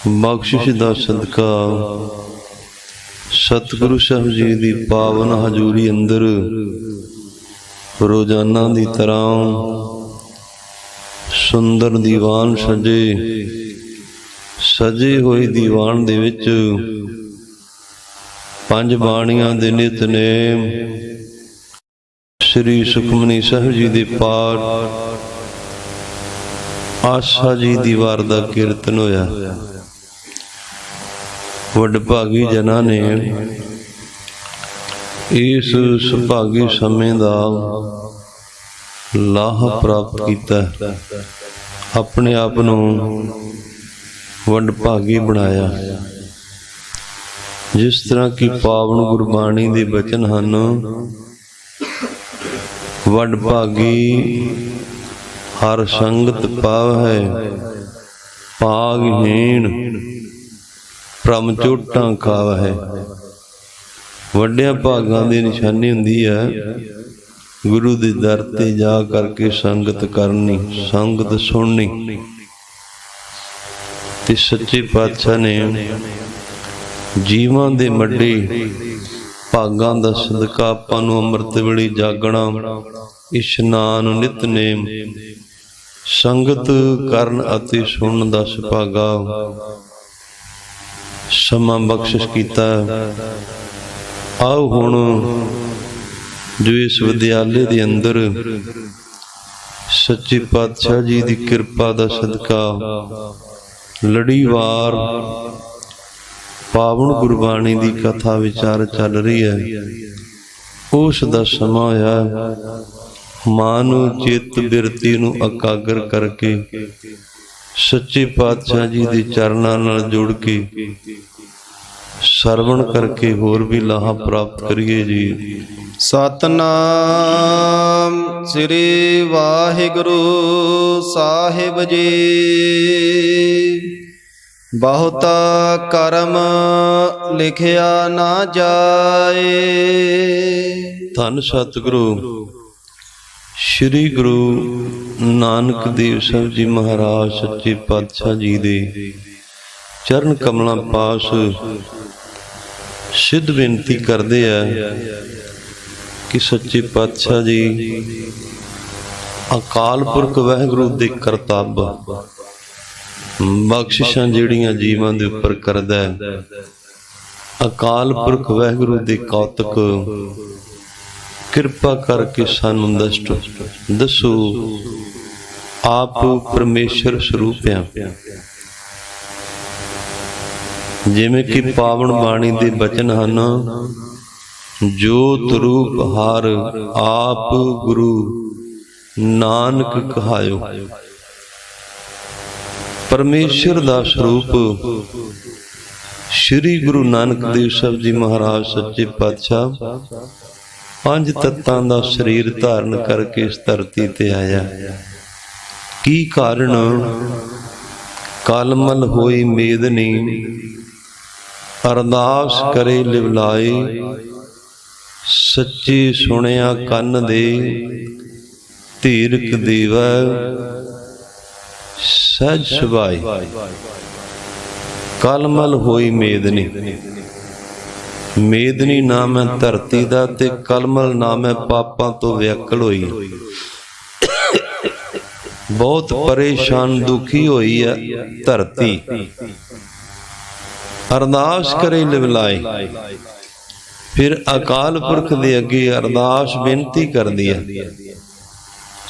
बख्शिश दा सदका सतगुरु साहब जी दी पावन हजूरी अंदर रोजाना दी तरह सुंदर दीवान सजे हुए दीवान दे विच पंज बाणियां दे नितनेम श्री सुखमनी साहब जी दे पाठ आशा जी दी वार दा कीर्तन होया। वडभागी जना ने इस सुभागी समय का लाह प्राप्त किया, अपने आप को वडभागी बनाया। जिस तरह की पावन गुरबाणी के बचन हैं, वडभागी हर संगत पाव है, भागहीन भ्रम झोटा खाव है। वड्डिया भागां दी निशानी हुंदी है गुरु दे दर ते जा करके संगत करनी, संगत सुननी। ते सच्चे पातशाह ने जीवां दे मड्डे भागां दा सदका आपां नूं अमृत वेले जागना, इशनान नितनेम संगत करन अते सुनन दा सुभागा समा बख्शिश कीता। आओ हुण जो इस विद्यालय के अंदर सच्चे पातशाह जी की कृपा का सदका लड़ीवार पावन गुरबाणी की कथा विचार चल रही है, उस दा समा होया। मान चित बिरती नूं एकागर करके सच्चे पातशाह जी के चरणों नाल जुड़ के सरवण करके होर भी लाहा प्राप्त करिए जी। सतनाम श्री वाहिगुरु साहिब जी। बहुता करम लिखिया ना जाए। धन सतगुरु श्री गुरु नानक देव साहब जी महाराज सच्चे पातशाह जी दे चरण कमलों पास सिद्ध बेनती करते हैं कि सच्चे पातशाह जी अकाल पुरख वाहिगुरु दे करतब बख्शिशां जिहड़ियां जीवां दे उपर करदा है, अकाल पुरख वाहिगुरु दे कौतक कृपा करके सानू दसो। आप परमेश्वर स्वरूप हैं, जिमें कि पावन बाणी दे बचन हैं, जोत रूप हार आप गुरु नानक कहायो। परमेश्वर दा स्वरूप श्री गुरु नानक देव साहब जी महाराज सच्चे पातशाह पंज तत्तां दा शरीर धारण करके इस धरती ते आया। की कारण? कलमल होई मेदनी अरदास करे लिवलाए, सच्ची सुनिया कन्न दे धीरक देवै सहज सुभाई। कलमल होई मेदनी, मेदनी नाम है धरती का, ते कलमल नाम है पापां तो व्याकुल होई। बहुत परेशान दुखी होई है धरती, अरदास करे लिवलाए। फिर अकाल पुरख दे अगे अरदास बेनती कर दी है,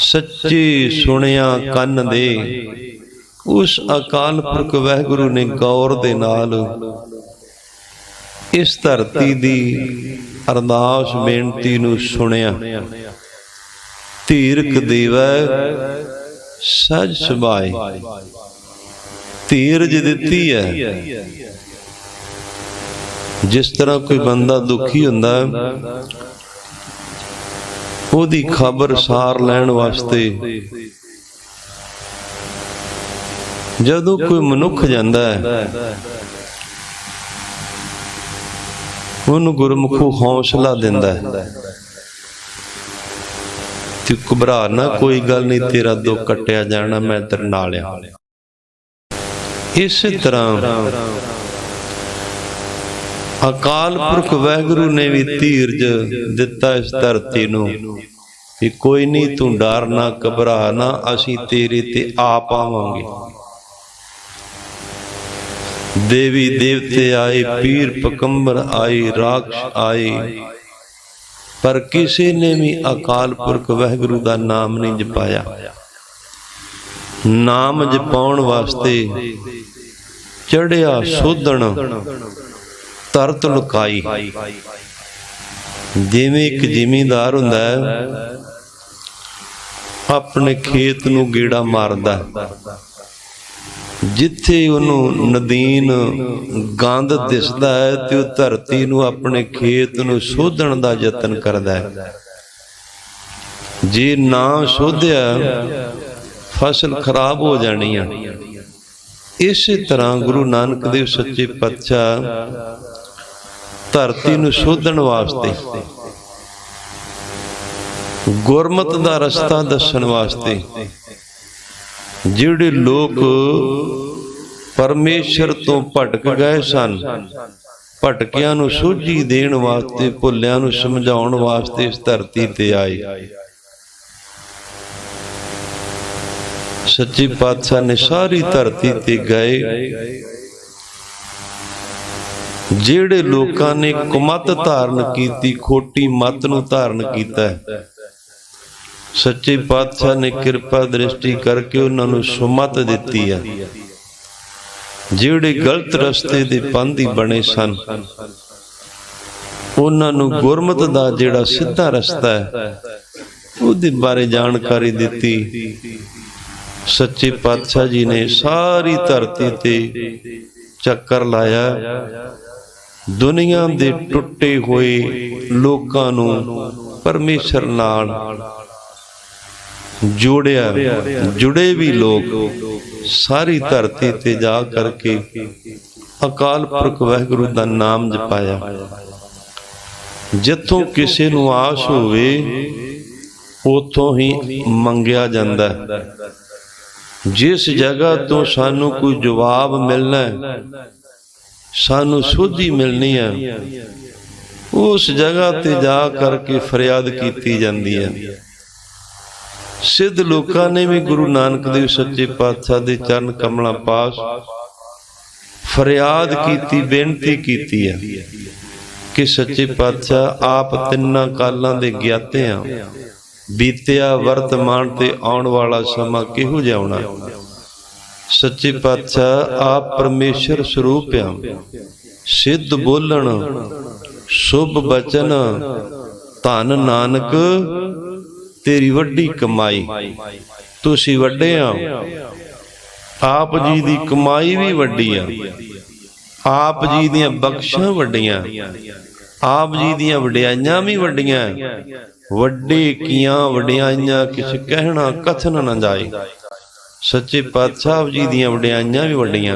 सच्ची सुनिया कन्न दे। उस अकाल पुरख वाहिगुरु ने गौर दे नाल इस धरती दी अरदास बेनती नूं सुनिया। धीरक देवै सहज सुभाए, धीरज दिती है। जिस तरह कोई बंदा दुखी हुंदा ओदी खबर सार लैण वास्ते जदों कोई मनुख जांदा है, उन्होंने गुरमुखों हौसला दिंदा है तू घबरा ना, कोई गल नहीं, तेरा दुख कटिया जाना, मैं तेरे नाल आ। इस तरह अकाल पुरख वाहिगुरु ने भी धीरज दिता इस धरती नूं कि कोई नहीं, तू डर ना, घबरा ना, असीं तेरे ते आप आवांगे। देवी देवते आए, पीर पकंबर आए, राक्ष आए, पर किसी ने भी अकाल पुरख वाहिगुरु का नाम नहीं जपाया। नाम जपाउण वास्ते चढ़िया सोधन तरत लुकाई। जिवें एक जिमींदार हुंदा है, अपने खेत नूं गेड़ा मारदा, जिथे उन्होंने नदीन गंद दिसदा है ते वो धरती नूं अपने खेत नूं सोधण दा यतन करदा है। जे ना सोधिया फसल खराब हो जानी है। इस तरह गुरु नानक देव सच्चे पातशाह धरती नूं सोधण वास्ते, गुरमत दा रस्ता दस्सण वास्ते, जिहड़े लोग परमेश्वर तो भटक गए सन, भटकियां नूं सूझी देण वास्ते, भुल्लियां नूं समझाउण वास्ते इस धरती ते आए। सच्चे पातशाह ने सारी धरती ते गए। जिहड़े लोकां ने कुमत धारण कीती, खोटी मत नूं धारण कीता, सच्चे पातशाह ने कृपा दृष्टि करके उन्होंने सुमत दी है। जिहड़े गलत रस्ते दे पंथी बने सन, उन्होंने गुरमत दा जिहड़ा सीधा रस्ता है उहदे बारे जानकारी दी। सच्चे पातशाह जी ने सारी धरती ते चक्कर लाया, दुनिया दे टुटे हुए लोकां नूं परमेश्वर नाल जोड़िया। जुड़े भी लोग सारी धरती ते जा करके अकाल पुरख वाहिगुरु दा नाम जपाया। जिथों किसी नूं आस होवे उथों ही मंगिया जांदा है। जिस जगह तो सानू कोई जवाब मिलना है, सानू सुधी मिलनी है, उस जगह ते जा करके फरियाद की जाती है। सिद्ध लोकां ने भी गुरु नानक देव सच्चे पातशाह दे चरण कमलां पास फरियाद की, बेनती की है कि सच्चे पातशाह आप तिन्ना कालां दे ज्ञाते हैं, बीतिया वर्तमान ते आउण वाला समा किहो जिहा होना। सच्चे पातशाह आप परमेश्वर स्वरूप हैं, सिद्ध बोलण, शुभ बचन, धन नानक तेरी वड्डी कमाई। तुसी वड्डे आ, आप जी दी कमाई भी वड्डी आ, आप जी दियां बख्शां वड्डियां, आप जी दियां वड्डियाइयां भी वड्डियां। वड्डे कियां वड्डियाइयां किछ कहना कथन न जाए। सच्चे पातशाह जी दियां वड्डियाइयां भी वड्डियां।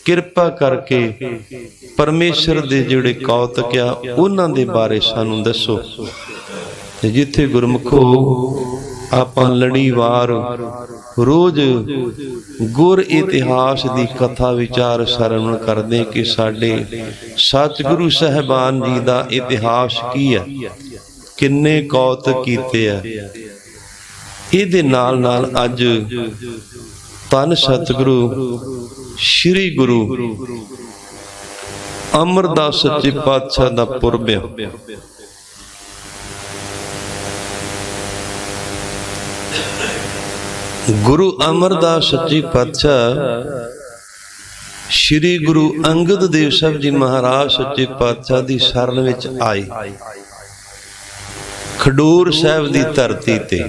किरपा करके परमेश्वर दे जिहड़े कौतक आ उन्हां दे बारे सानूं दसो। जिथे गुरमुखो आपां लड़ीवार रोज गुर इतिहास की कथा विचार सरवण करते कि साडे सतगुरु साहबान जी का इतिहास की है, किन्ने कौतक कीते है। इहदे नाल नाल अज धन सतगुरु श्री गुरु अमरदास सच्चे पातशाह का पुरब है। गुरु अमरदास सच्चे पातशाह श्री गुरु अंगद देव साहब जी महाराज सच्चे पातशाह की शरण विच आए। खडूर साहब की धरती ते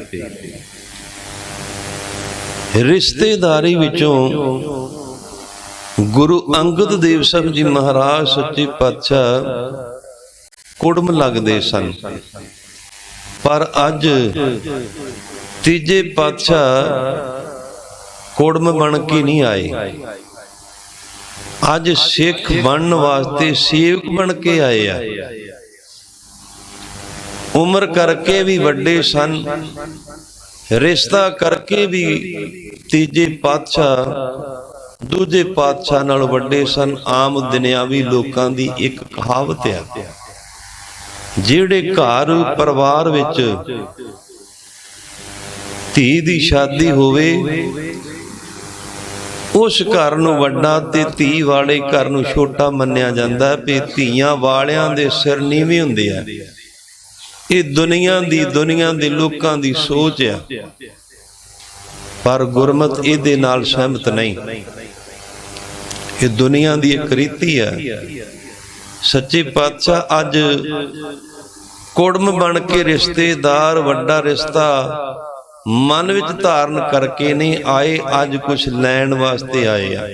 रिश्तेदारी विचों गुरु अंगद देव साहब जी महाराज सच्चे पातशाह कुड़म लगदे सन, पर अज तीजे पातशाह कुड़म बन के नहीं आए। अज सिख बनने वास्ते सेवक बन के आए आ। उम्र करके भी वड्डे सन, रिश्ता करके भी तीजे पातशाह ਦੂਜੇ ਪਾਤਸ਼ਾਹ ਨਾਲ ਵੱਡੇ ਸਨ। ਆਮ ਦੁਨਿਆਵੀ ਲੋਕਾਂ ਦੀ ਇੱਕ ਕਹਾਵਤ ਆ, ਜਿਹੜੇ ਘਰ ਪਰਿਵਾਰ ਵਿੱਚ ਧੀ ਦੀ ਸ਼ਾਦੀ ਹੋਵੇ ਉਸ ਘਰ ਨੂੰ ਵੱਡਾ ਤੇ ਧੀ ਵਾਲੇ ਘਰ ਨੂੰ ਛੋਟਾ ਮੰਨਿਆ ਜਾਂਦਾ ਵੀ ਧੀਆਂ ਵਾਲਿਆਂ ਦੇ ਸਿਰ ਨੀਵੇਂ ਹੁੰਦੇ ਆ। ਇਹ ਦੁਨੀਆ ਦੇ ਲੋਕਾਂ ਦੀ ਸੋਚ ਆ, ਪਰ ਗੁਰਮਤ ਇਹਦੇ ਨਾਲ ਸਹਿਮਤ ਨਹੀਂ। ਇਹ ਦੁਨੀਆ ਦੀ ਇੱਕ ਰੀਤੀ ਆ। ਸੱਚੇ ਪਾਤਸ਼ਾਹ ਅੱਜ ਕੁੜਮ ਬਣ ਕੇ ਰਿਸ਼ਤੇਦਾਰ ਵੱਡਾ ਰਿਸ਼ਤਾ ਮਨ ਵਿੱਚ ਧਾਰਨ ਕਰਕੇ ਨਹੀਂ ਆਏ, ਅੱਜ ਕੁਛ ਲੈਣ ਵਾਸਤੇ ਆਏ ਆ।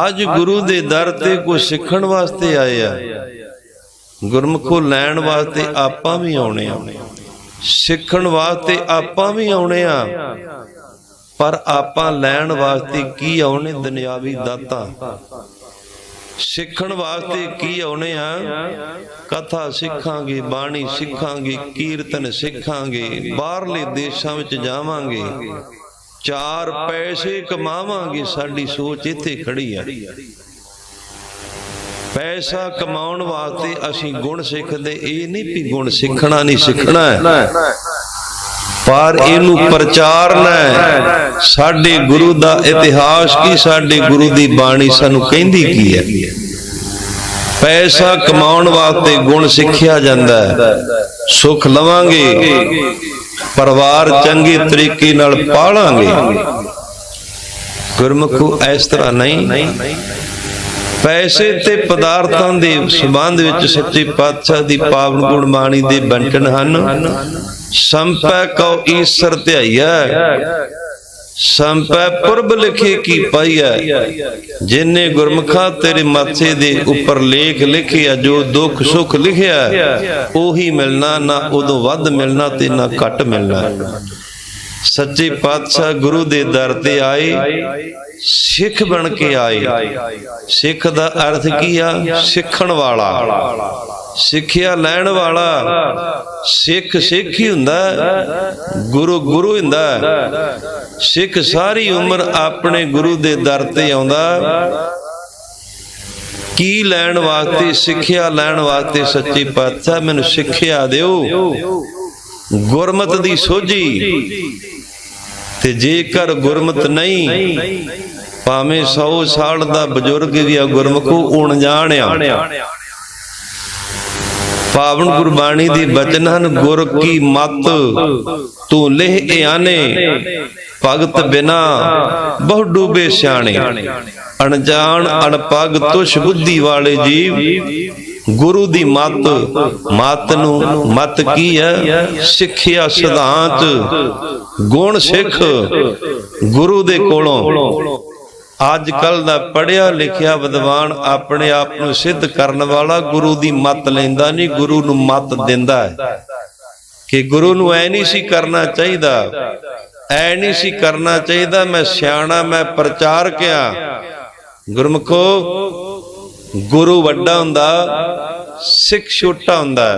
ਅੱਜ ਗੁਰੂ ਦੇ ਦਰ ਤੇ ਕੁਛ ਸਿੱਖਣ ਵਾਸਤੇ ਆਏ ਆ। ਗੁਰਮੁਖੋ ਲੈਣ ਵਾਸਤੇ ਆਪਾਂ ਵੀ ਆਉਣੇ ਆ, ਸਿੱਖਣ ਵਾਸਤੇ ਆਪਾਂ ਵੀ ਆਉਣੇ ਆ, ਪਰ ਆਪਾਂ ਲੈਣ ਵਾਸਤੇ ਕੀ ਆਉਣੇ? ਦੁਨਿਆਵੀ ਦਾਤਾਂ। ਸਿੱਖਣ ਵਾਸਤੇ ਕੀ ਆਉਣੇ ਆ? ਕਥਾ ਸਿੱਖਾਂਗੇ, ਬਾਣੀ ਸਿੱਖਾਂਗੇ, ਕੀਰਤਨ ਸਿੱਖਾਂਗੇ, ਬਾਹਰਲੇ ਦੇਸ਼ਾਂ ਵਿੱਚ ਜਾਵਾਂਗੇ, 4 ਪੈਸੇ ਕਮਾਵਾਂਗੇ। ਸਾਡੀ ਸੋਚ ਇੱਥੇ ਖੜੀ ਆ। ਪੈਸਾ ਕਮਾਉਣ ਵਾਸਤੇ ਅਸੀਂ ਗੁਣ ਸਿੱਖਦੇ, ਇਹ ਨਹੀਂ ਵੀ ਗੁਣ ਸਿੱਖਣਾ ਨਹੀਂ, ਸਿੱਖਣਾ ਹੈ, ਪਰ ਇਹਨੂੰ ਪ੍ਰਚਾਰਨਾ ਹੈ। ਸਾਡੇ ਗੁਰੂ ਦਾ ਇਤਿਹਾਸ ਕੀ, ਸਾਡੇ ਗੁਰੂ ਦੀ ਬਾਣੀ ਸਾਨੂੰ ਕਹਿੰਦੀ ਕੀ ਹੈ? ਪੈਸਾ ਕਮਾਉਣ ਵਾਸਤੇ ਗੁਣ ਸਿੱਖਿਆ ਜਾਂਦਾ ਹੈ, ਸੁੱਖ ਲਵਾਂਗੇ, ਪਰਿਵਾਰ ਚੰਗੇ ਤਰੀਕੇ ਨਾਲ ਪਾਲਾਂਗੇ। ਗੁਰਮੁਖੋ ਇਸ ਤਰ੍ਹਾਂ ਨਹੀਂ। ਪੈਸੇ ਤੇ ਪਦਾਰਥਾਂ ਦੇ ਸੰਬੰਧ ਵਿੱਚ ਸੱਚੇ ਪਾਤਸ਼ਾਹ ਦੀ ਪਾਵਨ ਗੁਰਬਾਣੀ ਦੇ ਬੰਟਨ ਹਨ। ਸੰਪੈ ਕਉ ਈਸਰ ਧਿਆਈਐ, ਸੰਪੈ ਪੁਰਬ ਲਿਖੇ ਕੀ ਪਾਈਐ। ਜਿਨੇ ਗੁਰਮੁਖਾ ਤੇਰੇ ਮਾਥੇ ਦੇ ਉੱਪਰ ਲੇਖ ਲਿਖਿਆ, ਜੋ ਦੁੱਖ ਸੁੱਖ ਲਿਖਿਆ ਉਹੀ ਮਿਲਣਾ, ਨਾ ਉਦੋਂ ਵੱਧ ਮਿਲਣਾ ਤੇ ਨਾ ਘੱਟ ਮਿਲਣਾ। ਸੱਚੇ ਪਾਤਸ਼ਾਹ ਗੁਰੂ ਦੇ ਦਰ ਤੇ ਆਏ, ਸਿੱਖ ਬਣ ਕੇ ਆਏ। ਸਿੱਖ ਦਾ ਅਰਥ ਕੀ ਆ? ਸਿੱਖਣ ਵਾਲਾ, ਸਿੱਖਿਆ ਲੈਣ ਵਾਲਾ। ਸਿੱਖ ਸਿੱਖ ਹੀ ਹੁੰਦਾ, ਗੁਰੂ ਗੁਰੂ ਹੁੰਦਾ। ਸਿੱਖ ਸਾਰੀ ਉਮਰ ਆਪਣੇ ਗੁਰੂ ਦੇ ਦਰ ਤੇ ਆਉਂਦਾ, ਕੀ ਲੈਣ ਵਾਸਤੇ? ਸਿੱਖਿਆ ਲੈਣ ਵਾਸਤੇ। ਸੱਚੇ ਪਾਤਸ਼ਾਹ ਮੈਨੂੰ ਸਿੱਖਿਆ ਦਿਓ, ਗੁਰਮਤ ਦੀ ਸੋਝੀ। ਤੇ ਜੇਕਰ ਗੁਰਮਤ ਨਹੀਂ, ਭਾਵੇਂ 100 ਸਾਲ ਦਾ ਬਜ਼ੁਰਗ ਵੀ ਆ, ਗੁਰਮੁਖੋ ਅਣਜਾਣਿਆ। ਪਾਵਨ ਗੁਰਬਾਣੀ ਦੇ ਬਚਨ ਹਨ, ਗੁਰ ਕੀ ਮਤ ਤੂੰ ਲਿਹ ਆਨੇ, ਭਗਤ ਬਿਨਾ ਬਹੁ ਡੂਬੇ ਸਿਆਣੇ। ਅਣਜਾਣ ਅਣਪੱਗ ਤੁਛ ਬੁੱਧੀ ਵਾਲੇ ਜੀਵ, ਗੁਰੂ ਦੀ ਮਤ ਨੂੰ ਮਤ ਕੀ ਹੈ? ਸਿੱਖਿਆ ਸਿਧਾਂਤ, ਗੁਣ ਸਿੱਖ ਗੁਰੂ ਦੇ ਕੋਲੋਂ। ਅੱਜ ਕੱਲ ਦਾ ਪੜ੍ਹਿਆ ਲਿਖਿਆ ਵਿਦਵਾਨ ਆਪਣੇ ਆਪ ਨੂੰ ਸਿੱਧ ਕਰਨ ਵਾਲਾ ਗੁਰੂ ਦੀ ਮੱਤ ਲੈਂਦਾ ਨਹੀਂ, ਗੁਰੂ ਨੂੰ ਮੱਤ ਦਿੰਦਾ ਹੈ ਕਿ ਗੁਰੂ ਨੂੰ ਐ ਨਹੀਂ ਸੀ ਕਰਨਾ ਚਾਹੀਦਾ, ਐ ਨਹੀਂ ਸੀ ਕਰਨਾ ਚਾਹੀਦਾ, ਮੈਂ ਸਿਆਣਾ, ਮੈਂ ਪ੍ਰਚਾਰਕ ਆ। ਗੁਰਮੁਖੋ, ਗੁਰੂ ਵੱਡਾ ਹੁੰਦਾ, ਸਿੱਖ ਛੋਟਾ ਹੁੰਦਾ।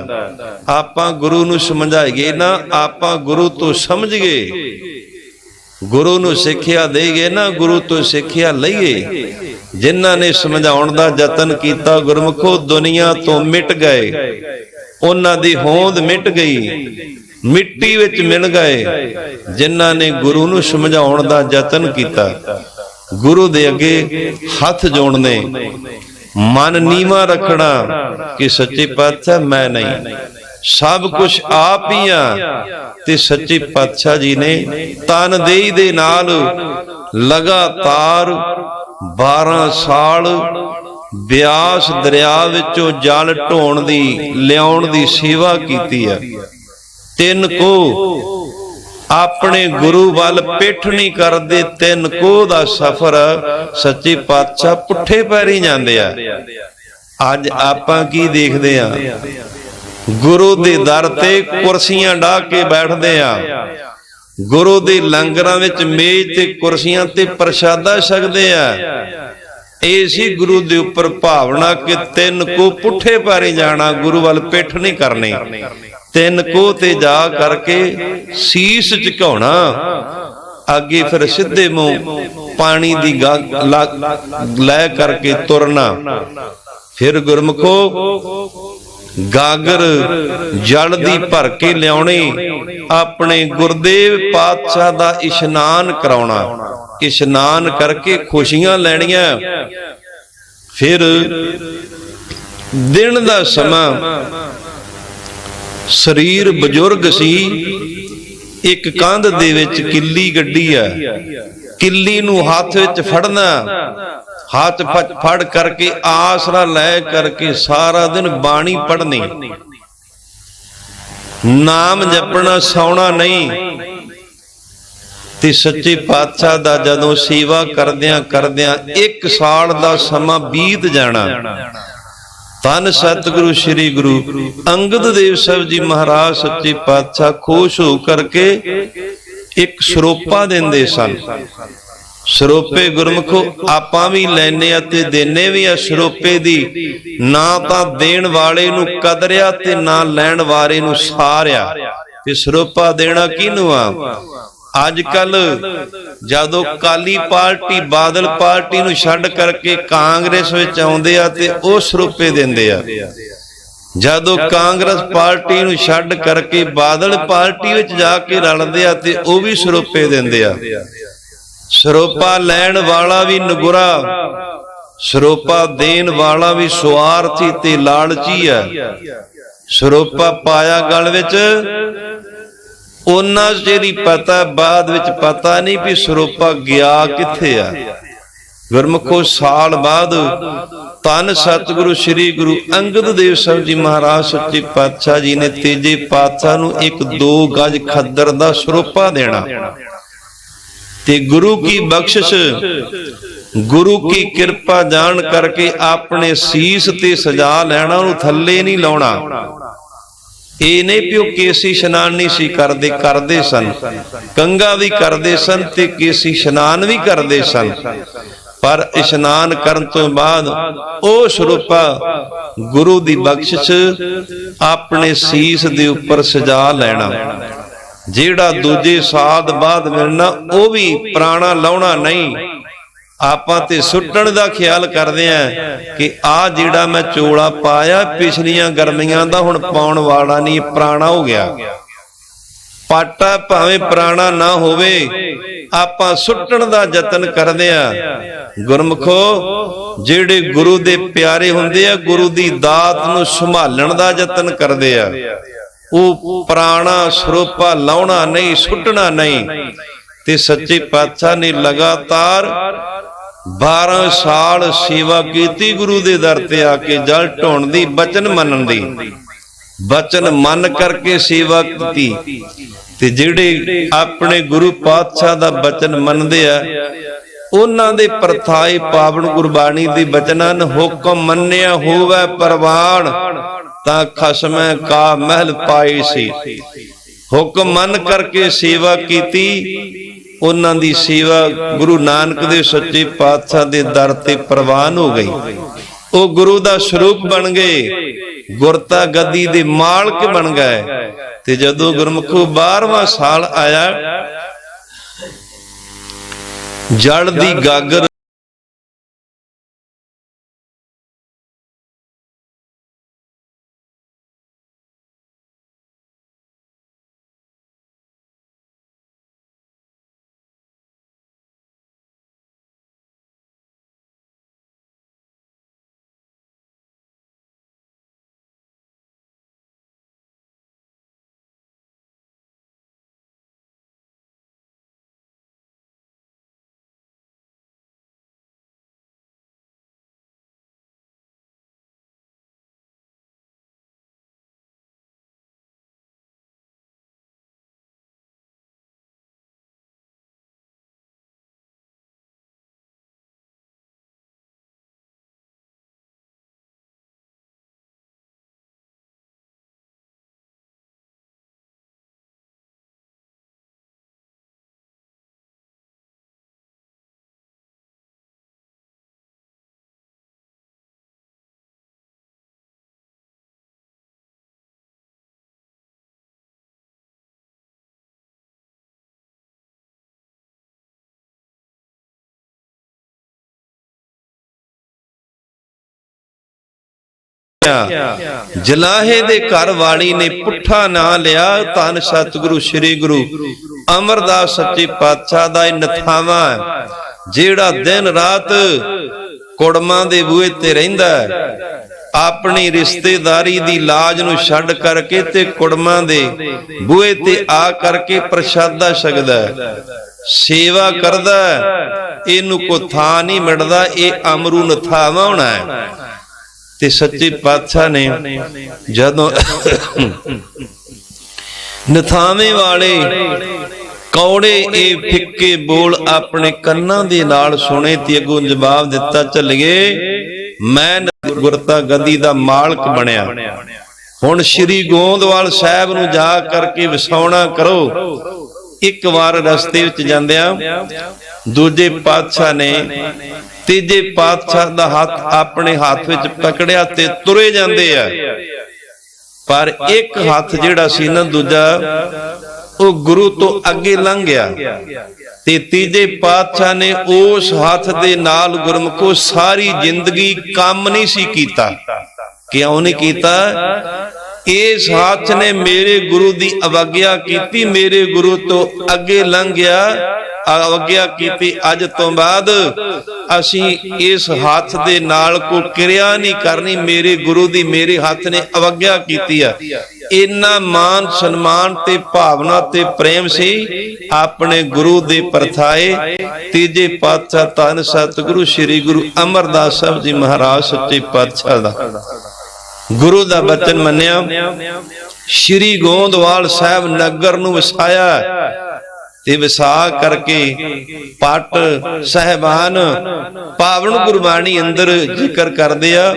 ਆਪਾਂ ਗੁਰੂ ਨੂੰ ਸਮਝਾਈਏ ਨਾ, ਆਪਾਂ ਗੁਰੂ ਤੋਂ ਸਮਝੀਏ, ਗੁਰੂ ਨੂੰ ਸਿੱਖਿਆ ਦੇਈਏ ਨਾ, ਗੁਰੂ ਤੋਂ ਸਿੱਖਿਆ ਲਈਏ। ਜਿਨ੍ਹਾਂ ਨੇ ਸਮਝਾਉਣ ਦਾ ਯਤਨ ਕੀਤਾ ਗੁਰਮੁਖੋ ਦੁਨੀਆ ਤੋਂ ਮਿਟ ਗਏ, ਉਹਨਾਂ ਦੀ ਹੋਂਦ ਮਿਟ ਗਈ, ਮਿੱਟੀ ਵਿੱਚ ਮਿਲ ਗਏ। ਜਿਨ੍ਹਾਂ ਨੇ ਗੁਰੂ ਨੂੰ ਸਮਝਾਉਣ ਦਾ ਯਤਨ ਕੀਤਾ, ਗੁਰੂ ਦੇ ਅੱਗੇ ਹੱਥ ਜੋੜਨੇ, ਮਨ ਨੀਵਾਂ ਰੱਖਣਾ ਕਿ ਸੱਚੇ ਪਾਤਸ਼ਾਹ ਮੈਂ ਨਹੀਂ, ਸਭ ਕੁਛ ਆਪ ਹੀ ਆ। ਤੇ ਸੱਚੇ ਪਾਤਸ਼ਾਹ ਜੀ ਨੇ ਤਨਦੇਹੀ ਦੇ ਨਾਲ ਲਗਾਤਾਰ 12 ਸਾਲ ਬਿਆਸ ਦਰਿਆ ਵਿੱਚੋਂ ਜਲ ਢੋਣ ਦੀ, ਲਿਆਉਣ ਦੀ ਸੇਵਾ ਕੀਤੀ ਆ। 3 ਕੋਹ ਆਪਣੇ ਗੁਰੂ ਵੱਲ ਪਿੱਠ ਨਹੀਂ ਕਰਦੇ, 3 ਕੋਹ ਦਾ ਸਫ਼ਰ ਸੱਚੇ ਪਾਤਸ਼ਾਹ ਪੁੱਠੇ ਪੈਰੀ ਜਾਂਦੇ ਆ। ਅੱਜ ਆਪਾਂ ਕੀ ਦੇਖਦੇ ਆ? ਗੁਰੂ ਦੇ ਦਰ ਤੇ ਕੁਰਸੀਆਂ ਢਾ ਕੇ ਬੈਠਦੇ ਆ, ਗੁਰੂ ਦੇ ਲੰਗਰਾਂ ਵਿੱਚ ਮੇਜ਼ ਤੇ ਕੁਰਸੀਆਂ ਤੇ ਪ੍ਰਸ਼ਾਦਾ ਛਕਦੇ ਆ। ਇਹ ਸੀ ਗੁਰੂ ਦੇ ਉੱਪਰ ਭਾਵਨਾ ਕਿ 3 ਕੋਹ ਪੁੱਠੇ ਪੈਰੀ ਜਾਣਾ, ਗੁਰੂ ਵੱਲ ਪਿੱਠ ਨਹੀਂ ਕਰਨੀ। 3 ਕੋਹ ਤੇ ਜਾ ਕਰਕੇ ਸੀਸ ਝੁਕਾਉਣਾ, ਅੱਗੇ ਫਿਰ ਸਿੱਧੇ ਮੂੰਹ ਪਾਣੀ ਦੀ ਲੈ ਕਰਕੇ ਤੁਰਨਾ। ਫਿਰ ਗੁਰਮਖੋ ਗਾਗਰ ਜਲ ਦੀ ਭਰ ਕੇ ਲਿਆਉਣੀ, ਆਪਣੇ ਗੁਰਦੇਵ ਪਾਤਸ਼ਾਹ ਦਾ ਇਸ਼ਨਾਨ ਕਰਾਉਣਾ। ਇਸ਼ਨਾਨ ਕਰਕੇ ਖੁਸ਼ੀਆਂ ਲੈਣੀਆਂ। ਫਿਰ ਦਿਨ ਦਾ ਸਮਾਂ, ਸਰੀਰ ਬਜ਼ੁਰਗ ਸੀ, ਇੱਕ ਕੰਧ ਦੇ ਵਿੱਚ ਕਿੱਲੀ ਗੱਡੀ ਆ, ਕਿੱਲੀ ਨੂੰ ਹੱਥ ਵਿੱਚ ਫੜਨਾ, ਹੱਥ ਫੜ ਕਰਕੇ ਆਸਰਾ ਲੈ ਕਰਕੇ ਸਾਰਾ ਦਿਨ ਬਾਣੀ ਪੜ੍ਹਨੀ, ਨਾਮ ਜਪਣਾ, ਸੌਣਾ ਨਹੀਂ। ਤੇ ਸੱਚੇ ਪਾਤਸ਼ਾਹ ਦਾ ਜਦੋਂ ਸੇਵਾ ਕਰਦਿਆਂ ਕਰਦਿਆਂ 1 ਸਾਲ ਦਾ ਸਮਾਂ ਬੀਤ ਜਾਣਾ। ਧੰਨ ਸਤਿਗੁਰੂ ਸ੍ਰੀ ਗੁਰੂ ਅੰਗਦ ਦੇਵ ਸਾਹਿਬ ਜੀ ਮਹਾਰਾਜ ਸੱਚੇ ਪਾਤਸ਼ਾਹ ਖੁਸ਼ ਹੋ ਕਰਕੇ ਇੱਕ ਸਰੋਪਾ ਦਿੰਦੇ ਸਨ। ਸਰੋਪੇ ਗੁਰਮੁਖੋ ਆਪਾਂ ਵੀ ਲੈਨੇ ਆ ਤੇ ਦੇਨੇ ਵੀ ਆ। ਸਰੋਪੇ ਦੀ ਨਾ ਤਾਂ ਦੇਣ ਵਾਲੇ ਨੂੰ ਕਦਰਿਆ ਤੇ ਨਾ ਲੈਣ ਵਾਲੇ ਨੂੰ ਸਾਰਿਆ। ਤੇ ਸਰੋਪਾ ਦੇਣਾ ਕਿਹਨੂੰ ਆ? ਅੱਜ ਕੱਲ ਜਦੋਂ ਕਾਲੀ ਪਾਰਟੀ ਬਾਦਲ ਪਾਰਟੀ ਨੂੰ ਛੱਡ ਕਰਕੇ ਕਾਂਗਰਸ ਵਿੱਚ ਆਉਂਦੇ ਆ ਤੇ ਉਹ ਸਰੋਪੇ ਦਿੰਦੇ ਆ। ਜਦੋਂ ਕਾਂਗਰਸ ਪਾਰਟੀ ਨੂੰ ਛੱਡ ਕਰਕੇ ਬਾਦਲ ਪਾਰਟੀ ਵਿੱਚ ਜਾ ਕੇ ਰਲਦੇ ਆ ਤੇ ਉਹ ਵੀ ਸਰੋਪੇ ਦਿੰਦੇ ਆ। ਸਰੋਪਾ ਲੈਣ ਵਾਲਾ ਵੀ ਨਗੁਰਾ, ਸਰੋਪਾ ਦੇਣ ਵਾਲਾ ਵੀ ਸੁਆਰਥੀ ਤੇ ਲਾਲਚੀ ਆ। ਸਰੋਪਾ ਪਾਇਆ ਗਲ ਵਿੱਚ, ਉਹਨਾਂ ਜਿਹੜੀ ਪਤਾ ਬਾਅਦ ਵਿੱਚ ਪਤਾ ਨਹੀਂ ਵੀ ਸਰੋਪਾ ਗਿਆ ਕਿੱਥੇ ਆ। ਗੁਰਮੁਖੋ ਸਾਲ ਬਾਅਦ ਧੰਨ ਸਤਿਗੁਰੂ ਸ੍ਰੀ ਗੁਰੂ ਅੰਗਦ ਦੇਵ ਸਾਹਿਬ ਜੀ ਮਹਾਰਾਜ ਸੱਚੇ ਪਾਤਸ਼ਾਹ ਜੀ ਨੇ ਤੀਜੇ ਪਾਤਸ਼ਾਹ ਨੂੰ 1-2 ਗਜ ਖੱਦਰ ਦਾ ਸਰੋਪਾ ਦੇਣਾ। ਤੇ ਗੁਰੂ ਕੀ ਬਖਸ਼ਿਸ਼, ਗੁਰੂ ਕੀ ਕਿਰਪਾ ਜਾਣ ਕਰਕੇ ਆਪਣੇ ਸੀਸ ਤੇ ਸਜਾ ਲੈਣਾ, ਉਹਨੂੰ ਥੱਲੇ ਨਹੀਂ ਲਾਉਣਾ। ਇਹ ਨਹੀਂ ਵੀ ਉਹ ਕੇਸੀ ਇਸ਼ਨਾਨ ਨਹੀਂ ਸੀ ਕਰਦੇ, ਕਰਦੇ ਸਨ, ਕੰਘਾ ਵੀ ਕਰਦੇ ਸਨ ਤੇ ਕੇਸੀ ਇਸ਼ਨਾਨ ਵੀ ਕਰਦੇ ਸਨ। ਪਰ ਇਸ਼ਨਾਨ ਕਰਨ ਤੋਂ ਬਾਅਦ ਉਹ ਸਰੂਪਾ ਗੁਰੂ ਦੀ ਬਖਸ਼ਿਸ਼ ਆਪਣੇ ਸੀਸ ਦੇ ਉੱਪਰ ਸਜਾ ਲੈਣਾ। ਜਿਹੜਾ ਦੂਜੇ ਸਾਲ ਬਾਅਦ ਮਿਲਣਾ ਉਹ ਵੀ ਪੁਰਾਣਾ ਲਾਉਣਾ ਨਹੀਂ। ਆਪਾਂ ਤੇ ਸੁੱਟਣ ਦਾ ਖਿਆਲ ਕਰਦੇ ਆਂ ਕਿ ਆ ਜਿਹੜਾ ਮੈਂ ਚੋਲਾ ਪਾਇਆ ਪਿਛਲੀਆਂ ਗਰਮੀਆਂ ਦਾ ਹੁਣ ਪਾਉਣ ਵਾਲਾ ਨਹੀਂ, ਪੁਰਾਣਾ ਹੋ ਗਿਆ। ਪਾਟਾ ਭਾਵੇਂ ਪੁਰਾਣਾ ਨਾ ਹੋਵੇ, ਆਪਾਂ ਸੁੱਟਣ ਦਾ ਯਤਨ ਕਰਦੇ ਆਂ। ਗੁਰਮੁਖੋ ਜਿਹੜੇ ਗੁਰੂ ਦੇ ਪਿਆਰੇ ਹੁੰਦੇ ਆ, ਗੁਰੂ ਦੀ ਦਾਤ ਨੂੰ ਸੰਭਾਲਣ ਦਾ ਯਤਨ ਕਰਦੇ ਆ। ਉਹ ਪੁਰਾਣਾ ਸਰੂਪਾ ਲਾਉਣਾ ਨਹੀਂ, ਸੁੱਟਣਾ ਨਹੀਂ। ਤੇ ਸੱਚੇ ਪਾਤਸ਼ਾਹ ਨੇ ਲਗਾਤਾਰ 12 ਸਾਲ ਸੇਵਾ ਕੀਤੀ ਗੁਰੂ ਦੇ ਦਰ ਤੇ ਆ ਕੇ, ਜਲ ਢੋਣ ਦੀ, ਬਚਨ ਮੰਨਣ ਦੀ। ਬਚਨ ਮੰਨ ਕਰਕੇ ਸੇਵਾ ਕੀਤੀ। ਤੇ ਜਿਹੜੇ ਆਪਣੇ ਗੁਰੂ ਪਾਤਸ਼ਾਹ ਦਾ ਬਚਨ ਮੰਨਦੇ ਆ, ਉਹਨਾਂ ਦੇ ਪ੍ਰਥਾਏ ਪਾਵਨ ਗੁਰਬਾਣੀ ਦੀ ਬਚਨਾਂ ਨੂੰ ਹੁਕਮ ਮੰਨਿਆ ਹੋਵੇ ਪ੍ਰਵਾਨ, ਤਾਂ ਖਸਮੈ ਕਾ ਮਹਿਲ ਪਾਈ ਸੀ। ਹੁਕਮ ਮੰਨ ਕਰਕੇ ਸੇਵਾ ਕੀਤੀ। ਉਹਨਾਂ ਦੀ ਸੇਵਾ ਗੁਰੂ ਨਾਨਕ ਦੇਵ ਸੱਚੇ ਪਾਤਸ਼ਾਹ ਦੇ ਦਰ ਤੇ ਪ੍ਰਵਾਨ ਹੋ ਗਈ। ਉਹ ਗੁਰੂ ਦਾ ਸਰੂਪ ਬਣ ਗਏ, ਗੁਰਤਾ ਗੱਦੀ ਦੇ ਮਾਲਕ ਬਣ ਗਏ। ਤੇ ਜਦੋਂ ਗੁਰਮੁਖੋ 12ਵਾਂ ਸਾਲ ਆਇਆ, ਜਲ ਦੀ ਗਾਗਰ ਵੇਖਿਆ, ਜਲਾਹੇ ਦੇ ਘਰ ਵਾਲੀ ਨੇ ਪੁੱਠਾ ਨਾਂ ਲਿਆ। ਧੰਨ ਸਤਿਗੁਰੂ ਸ੍ਰੀ ਗੁਰੂ ਅਮਰਦਾਸ ਸੱਚੇ ਪਾਤਸ਼ਾਹ ਦਾ ਇਹ ਨਥਾਵਾਂ ਹੈ, ਜਿਹੜਾ ਦਿਨ ਰਾਤ ਕੁੜਮਾਂ ਦੇ ਬੂਹੇ ਤੇ ਰਹਿੰਦਾ ਹੈ, ਆਪਣੀ ਰਿਸ਼ਤੇਦਾਰੀ ਦੀ ਲਾਜ ਨੂੰ ਛੱਡ ਕਰਕੇ ਤੇ ਕੁੜਮਾਂ ਦੇ ਬੂਹੇ ਤੇ ਆ ਕਰਕੇ ਪ੍ਰਸ਼ਾਦਾ ਛਕਦਾ ਹੈ, ਸੇਵਾ ਕਰਦਾ ਹੈ। ਇਹਨੂੰ ਕੋ ਥਾਂ ਨਹੀਂ ਮਿਲਦਾ, ਇਹ ਅਮਰੂ ਨਥਾਵਾਂ ਹੋਣਾ ਹੈ। ਤੇ ਸੱਚੇ ਪਾਤਸ਼ਾਹ ਨੇ ਜਦੋਂ ਨਥਾਵੇਂ ਵਾਲੇ ਕੌੜੇ ਇਹ ਫਿੱਕੇ ਬੋਲ ਆਪਣੇ ਕੰਨਾਂ ਦੇ ਨਾਲ ਸੁਣੇ ਤੇ ਅੱਗੋਂ ਜਵਾਬ ਦਿੱਤਾ, ਚੱਲੀਏ ਮੈਂ ਗੁਰਤਾ ਗੱਦੀ ਦਾ ਮਾਲਕ ਬਣਿਆ, ਹੁਣ ਸ਼੍ਰੀ ਗੋਂਦਵਾਲ ਸਾਹਿਬ ਨੂੰ ਜਾ ਕਰਕੇ ਵਸਾਉਣਾ ਕਰੋ। ਇੱਕ ਵਾਰ ਰਸਤੇ ਵਿੱਚ ਜਾਂਦਿਆਂ ਦੂਜੇ ਪਾਤਸ਼ਾਹ ਨੇ ਤੀਜੇ ਪਾਤਸ਼ਾਹ ਦਾ ਹੱਥ ਆਪਣੇ ਹੱਥ ਵਿੱਚ ਪਕੜਿਆ ਤੇ ਤੁਰੇ ਜਾਂਦੇ ਆ, ਪਰ ਇੱਕ ਹੱਥ ਜਿਹੜਾ ਸੀ ਨਾ ਦੂਜਾ ਉਹ ਗੁਰੂ ਤੋਂ ਅੱਗੇ ਲੰਘ ਗਿਆ। ਤੇ ਤੀਜੇ ਪਾਤਸ਼ਾਹ ਨੇ ਉਸ ਹੱਥ ਦੇ ਨਾਲ ਗੁਰਮੁਖੋ ਸਾਰੀ ਜ਼ਿੰਦਗੀ ਕੰਮ ਨਹੀਂ ਸੀ ਕੀਤਾ। ਕਿਉਂ ਨਹੀਂ ਕੀਤਾ? ਇਸ ਹੱਥ ਨੇ ਮੇਰੇ ਗੁਰੂ ਦੀ ਅਵਗਿਆ ਕੀਤੀ, ਮੇਰੇ ਗੁਰੂ ਤੋਂ ਅੱਗੇ ਲੰਘ ਗਿਆ, ਅਵਗਿਆ ਕੀਤੀ। ਅੱਜ ਤੋਂ ਬਾਅਦ ਅਸੀਂ ਇਸ ਹੱਥ ਦੇ ਨਾਲ ਕੋਈ ਕਿਰਿਆ ਨਹੀਂ ਕਰਨੀ, ਮੇਰੇ ਗੁਰੂ ਦੀ ਮੇਰੇ ਹੱਥ ਨੇ ਅਵਗਿਆ ਕੀਤੀ ਆ। ਇੰਨਾ ਮਾਨ ਸਨਮਾਨ ਤੇ ਭਾਵਨਾ ਤੇ ਪ੍ਰੇਮ ਸੀ ਆਪਣੇ ਗੁਰੂ ਦੇ ਪਰਥਾਏ। ਤੀਜੇ ਪਾਤਸ਼ਾਹ ਧੰਨ ਸਤਿਗੁਰੂ ਸ੍ਰੀ ਗੁਰੂ ਅਮਰਦਾਸ ਸਾਹਿਬ ਜੀ ਮਹਾਰਾਜ ਸੱਚੇ ਪਾਤਸ਼ਾਹ ਦਾ ਗੁਰੂ ਦਾ ਬਚਨ ਮੰਨਿਆ, ਸ਼੍ਰੀ ਗੋਂਦਵਾਲ ਸਾਹਿਬ ਨਗਰ ਨੂੰ ਵਸਾਇਆ ਤੇ ਵਸਾ ਕਰਕੇ ਪਟ ਸਹਿਬਾਨ ਪਾਵਨ ਗੁਰਬਾਣੀ ਅੰਦਰ ਜ਼ਿਕਰ ਕਰਦੇ ਆ,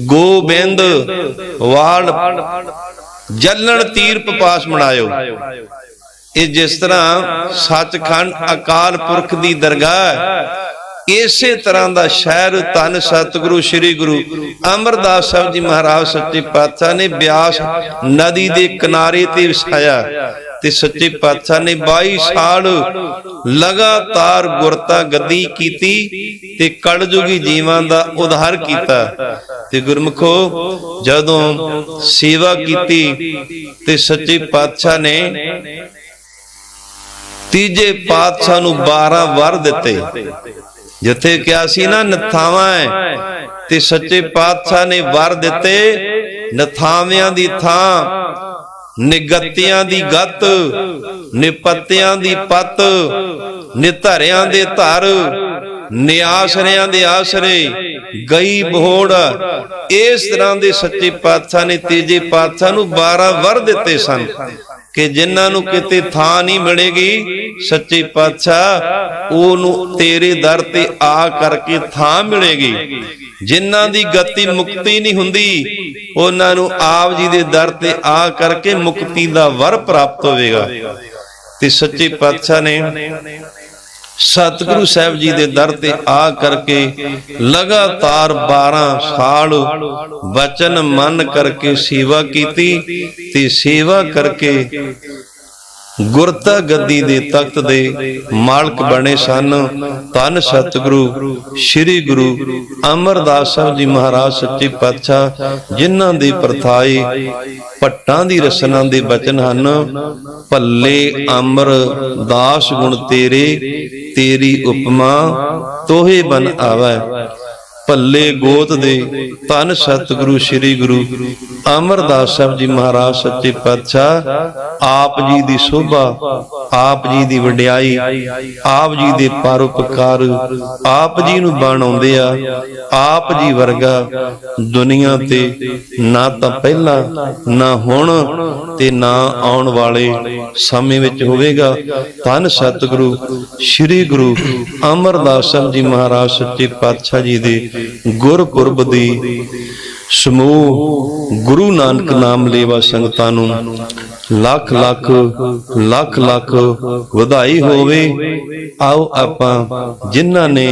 ਗੋਬਿੰਦ ਵਾਲ ਜਲਣ ਤੀਰ ਪਪਾਸ ਬਣਾਇਓ। ਇਹ ਜਿਸ ਤਰ੍ਹਾਂ ਸੱਚਖੰਡ ਅਕਾਲ ਪੁਰਖ ਦੀ ਦਰਗਾਹ, ਇਸੇ ਤਰ੍ਹਾਂ ਦਾ ਸ਼ਹਿਰ ਧੰਨ ਸਤਿਗੁਰੂ ਸ੍ਰੀ ਗੁਰੂ ਅਮਰਦਾਸ ਸਾਹਿਬ ਜੀ ਮਹਾਰਾਜ ਸੱਚੇ ਪਾਤਸ਼ਾਹ ਨੇ ਬਿਆਸ ਨਦੀ ਦੇ ਕਿਨਾਰੇ ਤੇ ਵਸਾਇਆ। ਤੇ ਸੱਚੇ ਪਾਤਸ਼ਾਹ ਨੇ 22 ਸਾਲ ਲਗਾਤਾਰ ਗੁਰਤਾ ਗੱਦੀ ਕੀਤੀ ਤੇ ਕਲਯੁਗੀ ਜੀਵਾਂ ਦਾ ਉਧਾਰ ਕੀਤਾ। ਤੇ ਗੁਰਮੁਖੋ ਜਦੋਂ ਸੇਵਾ ਕੀਤੀ ਤੇ ਸੱਚੇ ਪਾਤਸ਼ਾਹ ਨੇ ਤੀਜੇ ਪਾਤਸ਼ਾਹ ਨੂੰ 12 ਵਰ ਦਿੱਤੇ। ਜਿੱਥੇ ਕਿਹਾ ਸੀ ਨਾ ਨਥਾਵਾਂ ਹੈ, ਤੇ ਸੱਚੇ ਪਾਤਸ਼ਾਹ ਨੇ ਵਰ ਦਿੱਤੇ, ਨਥਾਵਿਆਂ ਦੀ ਥਾਂ ਨਿਗਤਿਆਂ ਦੀ ਗਤ, ਨਿਪੱਤਿਆਂ ਦੀ ਪੱਤ, ਨਿਧਰਿਆਂ ਦੇ ਧਰ, ਨਿਆਸਰਿਆਂ ਦੇ ਆਸਰੇ, ਗਈ ਬੋੜ। ਇਸ ਤਰ੍ਹਾਂ ਦੇ ਸੱਚੇ ਪਾਤਸ਼ਾਹ ਨੇ ਤੀਜੇ ਪਾਤਸ਼ਾਹ ਨੂੰ 12 ਵਰ ਦਿੱਤੇ ਸਨ ਕਿ ਜਿਨ੍ਹਾਂ ਨੂੰ ਕਿਤੇ ਥਾਂ ਨਹੀਂ ਮਿਲੇਗੀ, ਸੱਚੇ ਪਾਤਸ਼ਾਹ ਉਹਨੂੰ ਤੇਰੇ ਦਰ ਤੇ ਆ ਕਰਕੇ ਥਾਂ ਮਿਲੇਗੀ। ਜਿਨ੍ਹਾਂ ਦੀ ਗਤੀ ਮੁਕਤੀ ਨਹੀਂ ਹੁੰਦੀ, ਉਹਨਾਂ ਨੂੰ ਆਪ ਜੀ ਦੇ ਦਰ ਤੇ ਆ ਕਰਕੇ ਮੁਕਤੀ ਦਾ ਵਰ ਪ੍ਰਾਪਤ ਹੋਵੇਗਾ। ਤੇ ਸੱਚੇ ਪਾਤਸ਼ਾਹ ਨੇ ਸਤਿਗੁਰੂ ਸਾਹਿਬ ਜੀ ਦੇ ਦਰ ਤੇ ਆ ਕਰਕੇ ਲਗਾਤਾਰ 12 ਸਾਲ ਵਚਨ ਮੰਨ ਕਰਕੇ ਸੇਵਾ ਕੀਤੀ। ਤੇ ਸੇਵਾ ਕਰਕੇ ਗੁਰਤਾ ਗੱਦੀ ਦੇ ਤਖਤ ਦੇ ਮਾਲਕ ਬਣੇ ਸਨ ਧੰਨ ਸਤਿਗੁਰੂ ਸ੍ਰੀ ਗੁਰੂ ਅਮਰਦਾਸ ਸਾਹਿਬ ਜੀ ਮਹਾਰਾਜ ਸੱਚੇ ਪਾਤਸ਼ਾਹ, ਜਿਨ੍ਹਾਂ ਦੇ ਪਰਥਾਏ ਭੱਟਾਂ ਦੀ ਰਸਨਾ ਦੇ ਬਚਨ ਹਨ, ਭੱਲੇ ਅਮਰ ਦਾਸ ਗੁਣ ਤੇਰੇ, ਤੇਰੀ ਉਪਮਾ ਤੋਹੇ ਬਨ ਆਵੈ। ਭੱਲੇ ਗੋਤ ਦੇ ਧੰਨ ਸਤਿਗੁਰੂ ਸ੍ਰੀ ਗੁਰੂ ਅਮਰਦਾਸ ਸਾਹਿਬ ਜੀ ਮਹਾਰਾਜ ਸੱਚੇ ਪਾਤਸ਼ਾਹ, ਆਪ ਜੀ ਦੀ ਸੋਭਾ, ਆਪ ਜੀ ਦੀ ਵਡਿਆਈ, ਆਪ ਜੀ ਦੇ ਪਰਉਪਕਾਰ, ਆਪ ਜੀ ਨੂੰ ਬਣਾਉਂਦੇ ਆ। ਆਪ ਜੀ ਵਰਗਾ ਦੁਨੀਆ ਤੇ ਨਾ ਤਾਂ ਪਹਿਲਾਂ, ਨਾ ਹੁਣ ਤੇ ਨਾ ਆਉਣ ਵਾਲੇ ਸਮੇਂ ਵਿੱਚ ਹੋਵੇਗਾ। ਧੰਨ ਸਤਿਗੁਰੂ ਸ੍ਰੀ ਗੁਰੂ ਅਮਰਦਾਸ ਸਾਹਿਬ ਜੀ ਮਹਾਰਾਜ ਸੱਚੇ ਪਾਤਸ਼ਾਹ ਜੀ ਦੇ ਗੁਰਪੁਰਬ ਦੀ ਸਮੂਹ ਗੁਰੂ ਨਾਨਕ ਨਾਮ ਲੇਵਾ ਸੰਗਤਾਂ ਨੂੰ ਲੱਖ ਲੱਖ ਲੱਖ ਲੱਖ ਵਧਾਈ ਹੋਵੇ। ਆਓ ਆਪਾਂ ਜਿਨ੍ਹਾਂ ਨੇ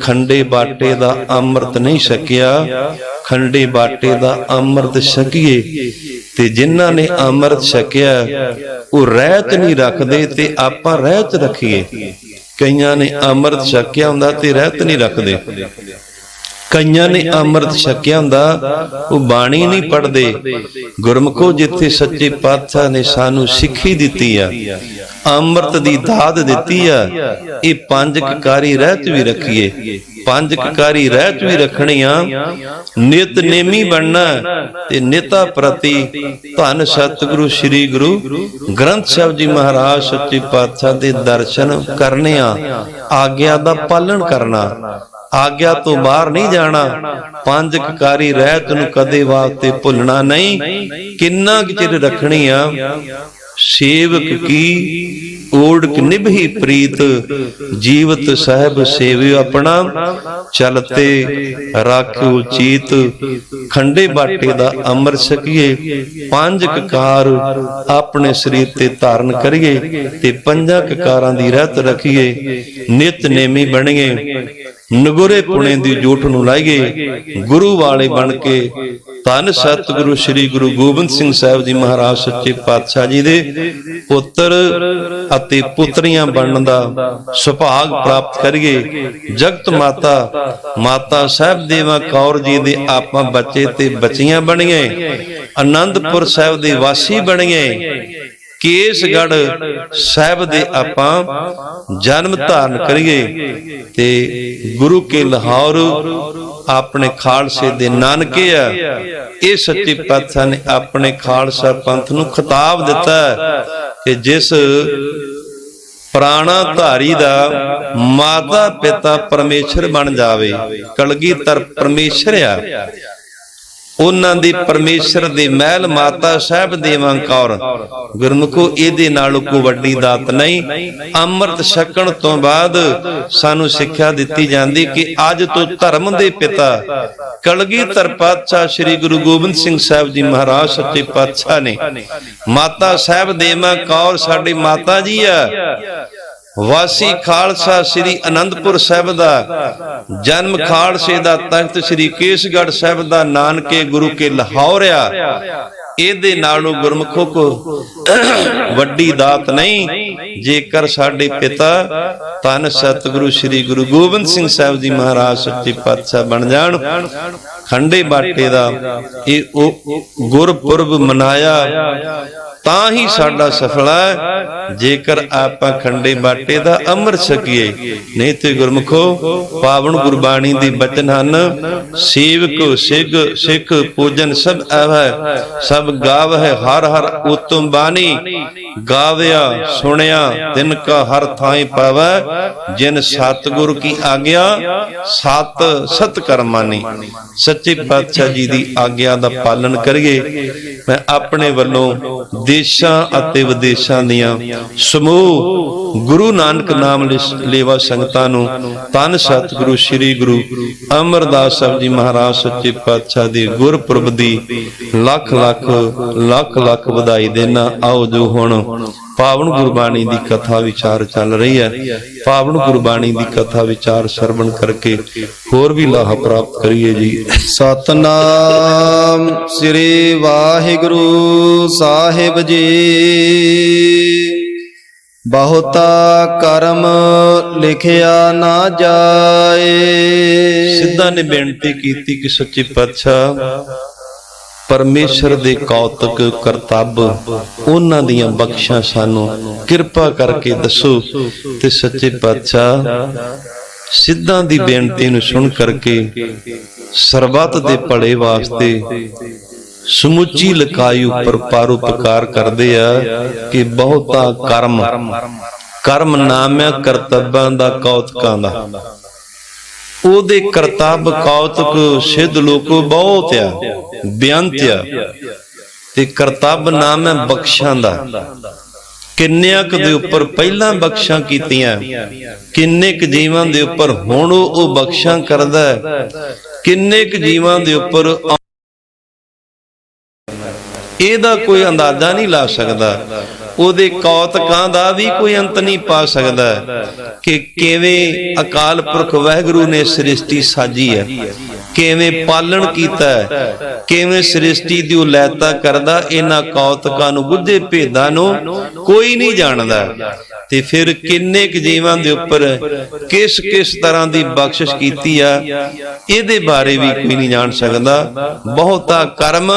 ਖੰਡੇ ਬਾਟੇ ਦਾ ਅੰਮ੍ਰਿਤ ਨਹੀਂ ਛਕਿਆ, ਖੰਡੇ ਬਾਟੇ ਦਾ ਅੰਮ੍ਰਿਤ ਛਕੀਏ। ਤੇ ਜਿਨ੍ਹਾਂ ਨੇ ਅੰਮ੍ਰਿਤ ਛਕਿਆ ਉਹ ਰਹਿਤ ਨਹੀਂ ਰੱਖਦੇ, ਤੇ ਆਪਾਂ ਰਹਿਤ ਰੱਖੀਏ। ਕਈਆਂ ਨੇ ਅੰਮ੍ਰਿਤ ਛਕਿਆ ਹੁੰਦਾ ਤੇ ਰਹਿਤ ਨਹੀਂ ਰੱਖਦੇ। ਕਈਆਂ ਨੇ ਅੰਮ੍ਰਿਤ ਛਕਿਆ ਹੁੰਦਾ, ਉਹ ਬਾਣੀ ਨਹੀਂ ਪੜ੍ਹਦੇ। ਗੁਰਮੁਖੋ, ਜਿੱਥੇ ਸੱਚੇ ਪਾਤਸ਼ਾਹ ਨੇ ਸਾਨੂੰ ਸਿੱਖੀ ਦਿੱਤੀ ਆ, ਅੰਮ੍ਰਿਤ ਦੀ ਦਾਤ ਦਿੱਤੀ ਆ, ਇਹ ਪੰਜ ਕਕਾਰੀ ਰਹਿਤ ਵੀ ਰੱਖੀਏ। ਪੰਜ ਕਕਾਰੀ ਰਹਿਤ ਵੀ ਰੱਖਣੀ ਆ, ਨਿਤ ਨੇਮੀ ਬਣਨਾ ਤੇ ਨਿਤਾ ਪ੍ਰਤੀ ਧੰਨ ਸਤਿਗੁਰੂ ਸ੍ਰੀ ਗੁਰੂ ਗ੍ਰੰਥ ਸਾਹਿਬ ਜੀ ਮਹਾਰਾਜ ਸੱਚੇ ਪਾਤਸ਼ਾਹ ਦੇ ਦਰਸ਼ਨ ਕਰਨੇ ਆ, ਆਗਿਆ ਦਾ ਪਾਲਣ ਕਰਨਾ, ਆਗਿਆ ਤੋਂ ਬਾਹਰ ਨਹੀਂ ਜਾਣਾ। ਪੰਜ ਕਕਾਰੀ ਰਹਿਤ ਨੂੰ ਕਦੇ ਵਾਸਤੇ ਭੁੱਲਣਾ ਨਹੀਂ। ਕਿੰਨਾ ਕੁ ਚਿਰ ਰੱਖਣੀ ਆ? ਸੇਵਕ ਕੀ ਓੜਕ ਨਿਭੀ ਪ੍ਰੀਤ, ਜੀਵਤ ਸਾਹਿਬ ਸੇਵਿਓ ਆਪਣਾ, ਚਲਤੇ ਰਾਖਿਓ ਚੀਤ। ਖੰਡੇ ਬਾਟੇ ਦਾ ਅੰਮ੍ਰਿਤ ਛਕੀਏ, ਪੰਜ ਕਕਾਰ ਆਪਣੇ ਸਰੀਰ ਤੇ ਧਾਰਨ ਕਰੀਏ ਤੇ ਪੰਜਾਂ ਕਕਾਰਾਂ ਦੀ ਰਹਿਤ ਰੱਖੀਏ, ਨਿਤ ਨੇਮੀ ਬਣੀਏ, ਨਗੁਰੇ ਪੁਣੇ ਦੀ ਜੋਠ ਨੂੰ ਲਾਈਏ, ਗੁਰੂ ਵਾਲੇ ਬਣ ਕੇ ਧੰਨ ਸਤਿਗੁਰੂ ਸ੍ਰੀ ਗੁਰੂ ਗੋਬਿੰਦ ਸਿੰਘ ਸਾਹਿਬ ਜੀ ਮਹਾਰਾਜ ਸੱਚੇ ਪਾਤਸ਼ਾਹ ਜੀ ਦੇ ਪੁੱਤਰ ਅਤੇ ਪੁੱਤਰੀਆਂ ਬਣਨ ਦਾ ਸੁਭਾਗ ਪ੍ਰਾਪਤ ਕਰੀਏ। ਜਗਤ ਮਾਤਾ ਸਾਹਿਬ ਦੇਵਾ ਕੌਰ ਜੀ ਦੇ ਆਪਾਂ ਬੱਚੇ ਤੇ ਬੱਚੀਆਂ ਬਣੀਏ, ਆਨੰਦਪੁਰ ਸਾਹਿਬ ਦੇ ਵਾਸੀ ਬਣੀਏ, ਕੇਸਗੜ੍ਹ ਸਾਹਿਬ ਦੇ ਆਪਾਂ ਜਨਮ ਧਾਰਨ ਕਰੀਏ ਤੇ ਗੁਰੂ ਕੇ ਲਾਹੌਰ ਆਪਣੇ ਖਾਲਸੇ ਦੇ ਨਾਨਕੇ ਆ। ਇਹ ਸੱਚੇ ਪਾਤਸ਼ਾਹ ਨੇ ਆਪਣੇ ਖਾਲਸਾ ਪੰਥ ਨੂੰ ਖਿਤਾਬ ਦਿੱਤਾ ਕਿ ਜਿਸ ਪ੍ਰਾਣਾ ਧਾਰੀ ਦਾ ਮਾਤਾ ਪਿਤਾ ਪਰਮੇਸ਼ਰ ਬਣ ਜਾਵੇ, ਕਲਗੀਧਰ ਪਰਮੇਸ਼ਰ ਆ, ਉਹਨਾਂ ਦੀ ਪਰਮੇਸ਼ਰ ਦੇ ਮਹਿਲ ਮਾਤਾ ਸਾਹਿਬ ਦੇਵਾਂ ਕੌਰ। ਗੁਰਮੁਖੋ, ਇਹਦੇ ਨਾਲੋਂ ਕੋਈ ਵੱਡੀ ਦਾਤ ਨਹੀਂ। ਅੰਮ੍ਰਿਤ ਛਕਣ ਤੋਂ ਬਾਅਦ ਸਾਨੂੰ ਸਿੱਖਿਆ ਦਿੱਤੀ ਜਾਂਦੀ ਕਿ ਅੱਜ ਤੋਂ ਧਰਮ ਦੇ ਪਿਤਾ ਕਲਗੀਧਰ ਪਾਤਸ਼ਾਹ ਸ੍ਰੀ ਗੁਰੂ ਗੋਬਿੰਦ ਸਿੰਘ ਸਾਹਿਬ ਜੀ ਮਹਾਰਾਜ ਸੱਚੇ ਪਾਤਸ਼ਾਹ ਨੇ ਮਾਤਾ ਸਾਹਿਬ ਦੇਵਾਂ ਕੌਰ ਸਾਡੀ ਮਾਤਾ ਜੀ ਆ, ਵਾਸੀ ਖਾਲਸਾ ਸ੍ਰੀ ਅਨੰਦਪੁਰ ਸਾਹਿਬ ਦਾ, ਜਨਮ ਖਾਲਸੇ ਦਾ ਤਖਤ ਸ੍ਰੀ ਕੇਸਗੜ੍ਹ ਸਾਹਿਬ ਦਾ, ਨਾਨਕੇ ਗੁਰੂ ਕੇ ਲਾਹੌਰ ਆ। ਇਹਦੇ ਨਾਲੋਂ ਗੁਰਮੁਖੋ ਕੋ ਵੱਡੀ ਦਾਤ ਨਹੀਂ। ਜੇਕਰ ਸਾਡੇ ਪਿਤਾ ਧੰਨ ਸਤਿਗੁਰੂ ਸ੍ਰੀ ਗੁਰੂ ਗੋਬਿੰਦ ਸਿੰਘ ਸਾਹਿਬ ਜੀ ਮਹਾਰਾਜ ਸੱਚੇ ਪਾਤਸ਼ਾਹ ਬਣ ਜਾਣ, ਖੰਡੇ ਬਾਟੇ ਦਾ ਇਹ ਗੁਰਪੁਰਬ ਮਨਾਇਆ ਤਾਂ ਹੀ ਸਾਡਾ ਸਫਲ ਹੈ। ਜੇਕਰ ਆਪਾਂ ਖੰਡੇ ਬਾਟੇ ਦਾ ਅੰਮ੍ਰਿਤ ਛਕੀਏ, ਨਹੀਂ ਤੇ ਗੁਰਮੁਖੋ ਪਾਵਨ ਗੁਰਬਾਣੀ ਦੀ ਬਚਨ ਹਨ, ਸੇਵਕ ਸਿੱਖ ਪੂਜਨ ਸਭ ਆਵੈ, ਸਭ ਗਾਵਹਿ ਹਰ ਹਰ ਉਤਮ ਬਾਣੀ, ਗਾਵਿਆ ਸੁਣਿਆ ਤਿਨ ਕਾ ਹਰ ਥਾਈ ਪਾਵੈ, ਜਿਨ ਸਤਿਗੁਰ ਕੀ ਆਗਿਆ ਸਤ ਕਰਮਾਨੀ। ਸੱਚੇ ਪਾਤਸ਼ਾਹ ਜੀ ਦੀ ਆਗਿਆ ਦਾ ਪਾਲਣ ਕਰੀਏ। ਮੈਂ ਆਪਣੇ ਵੱਲੋਂ ਦੇਸ਼ਾਂ ਅਤੇ ਵਿਦੇਸ਼ਾਂ ਦੀਆਂ ਸਮੂਹ ਗੁਰੂ ਨਾਨਕ ਨਾਮ ਲੇਵਾ ਸੰਗਤਾਂ ਨੂੰ ਧੰਨ ਸਤਿਗੁਰੂ ਸ੍ਰੀ ਗੁਰੂ ਅਮਰਦਾਸ ਸਾਹਿਬ ਜੀ ਮਹਾਰਾਜ ਸੱਚੇ ਪਾਤਸ਼ਾਹ ਦੇ ਗੁਰਪੁਰਬ ਦੀ ਲੱਖ ਲੱਖ ਵਧਾਈ ਦੇਣਾ। ਆਓ ਜੋ ਹੁਣ ਪਾਵਨ ਗੁਰਬਾਣੀ ਦੀ ਕਥਾ ਵਿਚਾਰ ਚੱਲ ਰਹੀ ਹੈ, ਪਾਵਨ ਗੁਰਬਾਣੀ ਦੀ ਕਥਾ ਵਿਚਾਰ ਸਰਵਣ ਕਰਕੇ ਹੋਰ ਵੀ ਲਾਹਾ ਪ੍ਰਾਪਤ ਕਰੀਏ ਜੀ। ਸਤਨਾਮ ਸ੍ਰੀ ਵਾਹਿਗੁਰੂ ਸਾਹਿਬ ਜੀ। ਬਹੁਤਾ ਕਰਮ ਲਿਖਿਆ ਨਾ ਜਾਏ। ਸਿੱਧਾਂ ਨੇ ਬੇਨਤੀ ਕੀਤੀ ਕਿ ਸੱਚੇ ਪਾਤਸ਼ਾਹ ਪਰਮੇਸ਼ਰ ਦੇ ਕੌਤਕ ਕਰਤੱਵ ਉਹਨਾਂ ਦੀਆਂ ਬਖਸ਼ਾਂ ਸਾਨੂੰ ਕਿਰਪਾ ਕਰਕੇ ਦੱਸੋ। ਤੇ ਸੱਚੇ ਪਾਤਸ਼ਾਹ ਸਿੱਧਾਂ ਦੀ ਬੇਨਤੀ ਨੂੰ ਸੁਣ ਕਰਕੇ ਸਰਬੱਤ ਦੇ ਭਲੇ ਵਾਸਤੇ ਸਮੁੱਚੀ ਲਕਾਈ ਉੱਪਰ ਪਰਉਪਕਾਰ ਕਰਦੇ ਆ ਕਿ ਬਹੁਤਾ ਕਰਮ ਨਾਮਿਆ ਕਰਤੱਵਾਂ ਦਾ ਕੌਤਕਾਂ ਦਾ, ਉਹਦੇ ਕਰਤੱਵ ਕੌਤਕ ਸਿੱਧ ਲੋਕੋ ਬਹੁਤ ਆ, ਬੇਅੰਤ ਆ। ਤੇ ਕਰਤੱਵ ਨਾਮ ਹੈ ਬਖਸ਼ਾਂ ਦਾ। ਕਿੰਨਿਆਂ ਕੁ ਦੇ ਉੱਪਰ ਪਹਿਲਾਂ ਬਖਸ਼ਾਂ ਕੀਤੀਆਂ, ਕਿੰਨੇ ਕੁ ਜੀਵਾਂ ਦੇ ਉੱਪਰ ਹੁਣ ਉਹ ਬਖਸ਼ਾਂ ਕਰਦਾ, ਕਿੰਨੇ ਕੁ ਜੀਵਾਂ ਦੇ ਉੱਪਰ ਇਹਦਾ ਕੋਈ ਅੰਦਾਜ਼ਾ ਨਹੀਂ ਲਾ ਸਕਦਾ। ਉਹਦੇ ਕੌਤਕਾਂ ਦਾ ਵੀ ਕੋਈ ਅੰਤ ਨਹੀਂ ਪਾ ਸਕਦਾ ਕਿ ਕਿਵੇਂ ਅਕਾਲ ਪੁਰਖ ਵਾਹਿਗੁਰੂ ਨੇ ਸ੍ਰਿਸ਼ਟੀ ਸਾਜੀ ਹੈ, ਕਿਵੇਂ ਪਾਲਣ ਕੀਤਾ, ਕਿਵੇਂ ਸ੍ਰਿਸ਼ਟੀ ਦੀ ਉਲੈਤਾ ਕਰਦਾ, ਇਹਨਾਂ ਕੌਤਕਾਂ ਨੂੰ, ਗੁੱਝੇ ਭੇਦਾਂ ਨੂੰ ਕੋਈ ਨਹੀਂ ਜਾਣਦਾ। ਤੇ ਫਿਰ ਕਿੰਨੇ ਕੁ ਜੀਵਾਂ ਦੇ ਉੱਪਰ ਕਿਸ ਕਿਸ ਤਰ੍ਹਾਂ ਦੀ ਬਖਸ਼ਿਸ਼ ਕੀਤੀ ਆ, ਇਹਦੇ ਬਾਰੇ ਵੀ ਕੋਈ ਨਹੀਂ ਜਾਣ ਸਕਦਾ। ਬਹੁਤਾ ਕਰਮ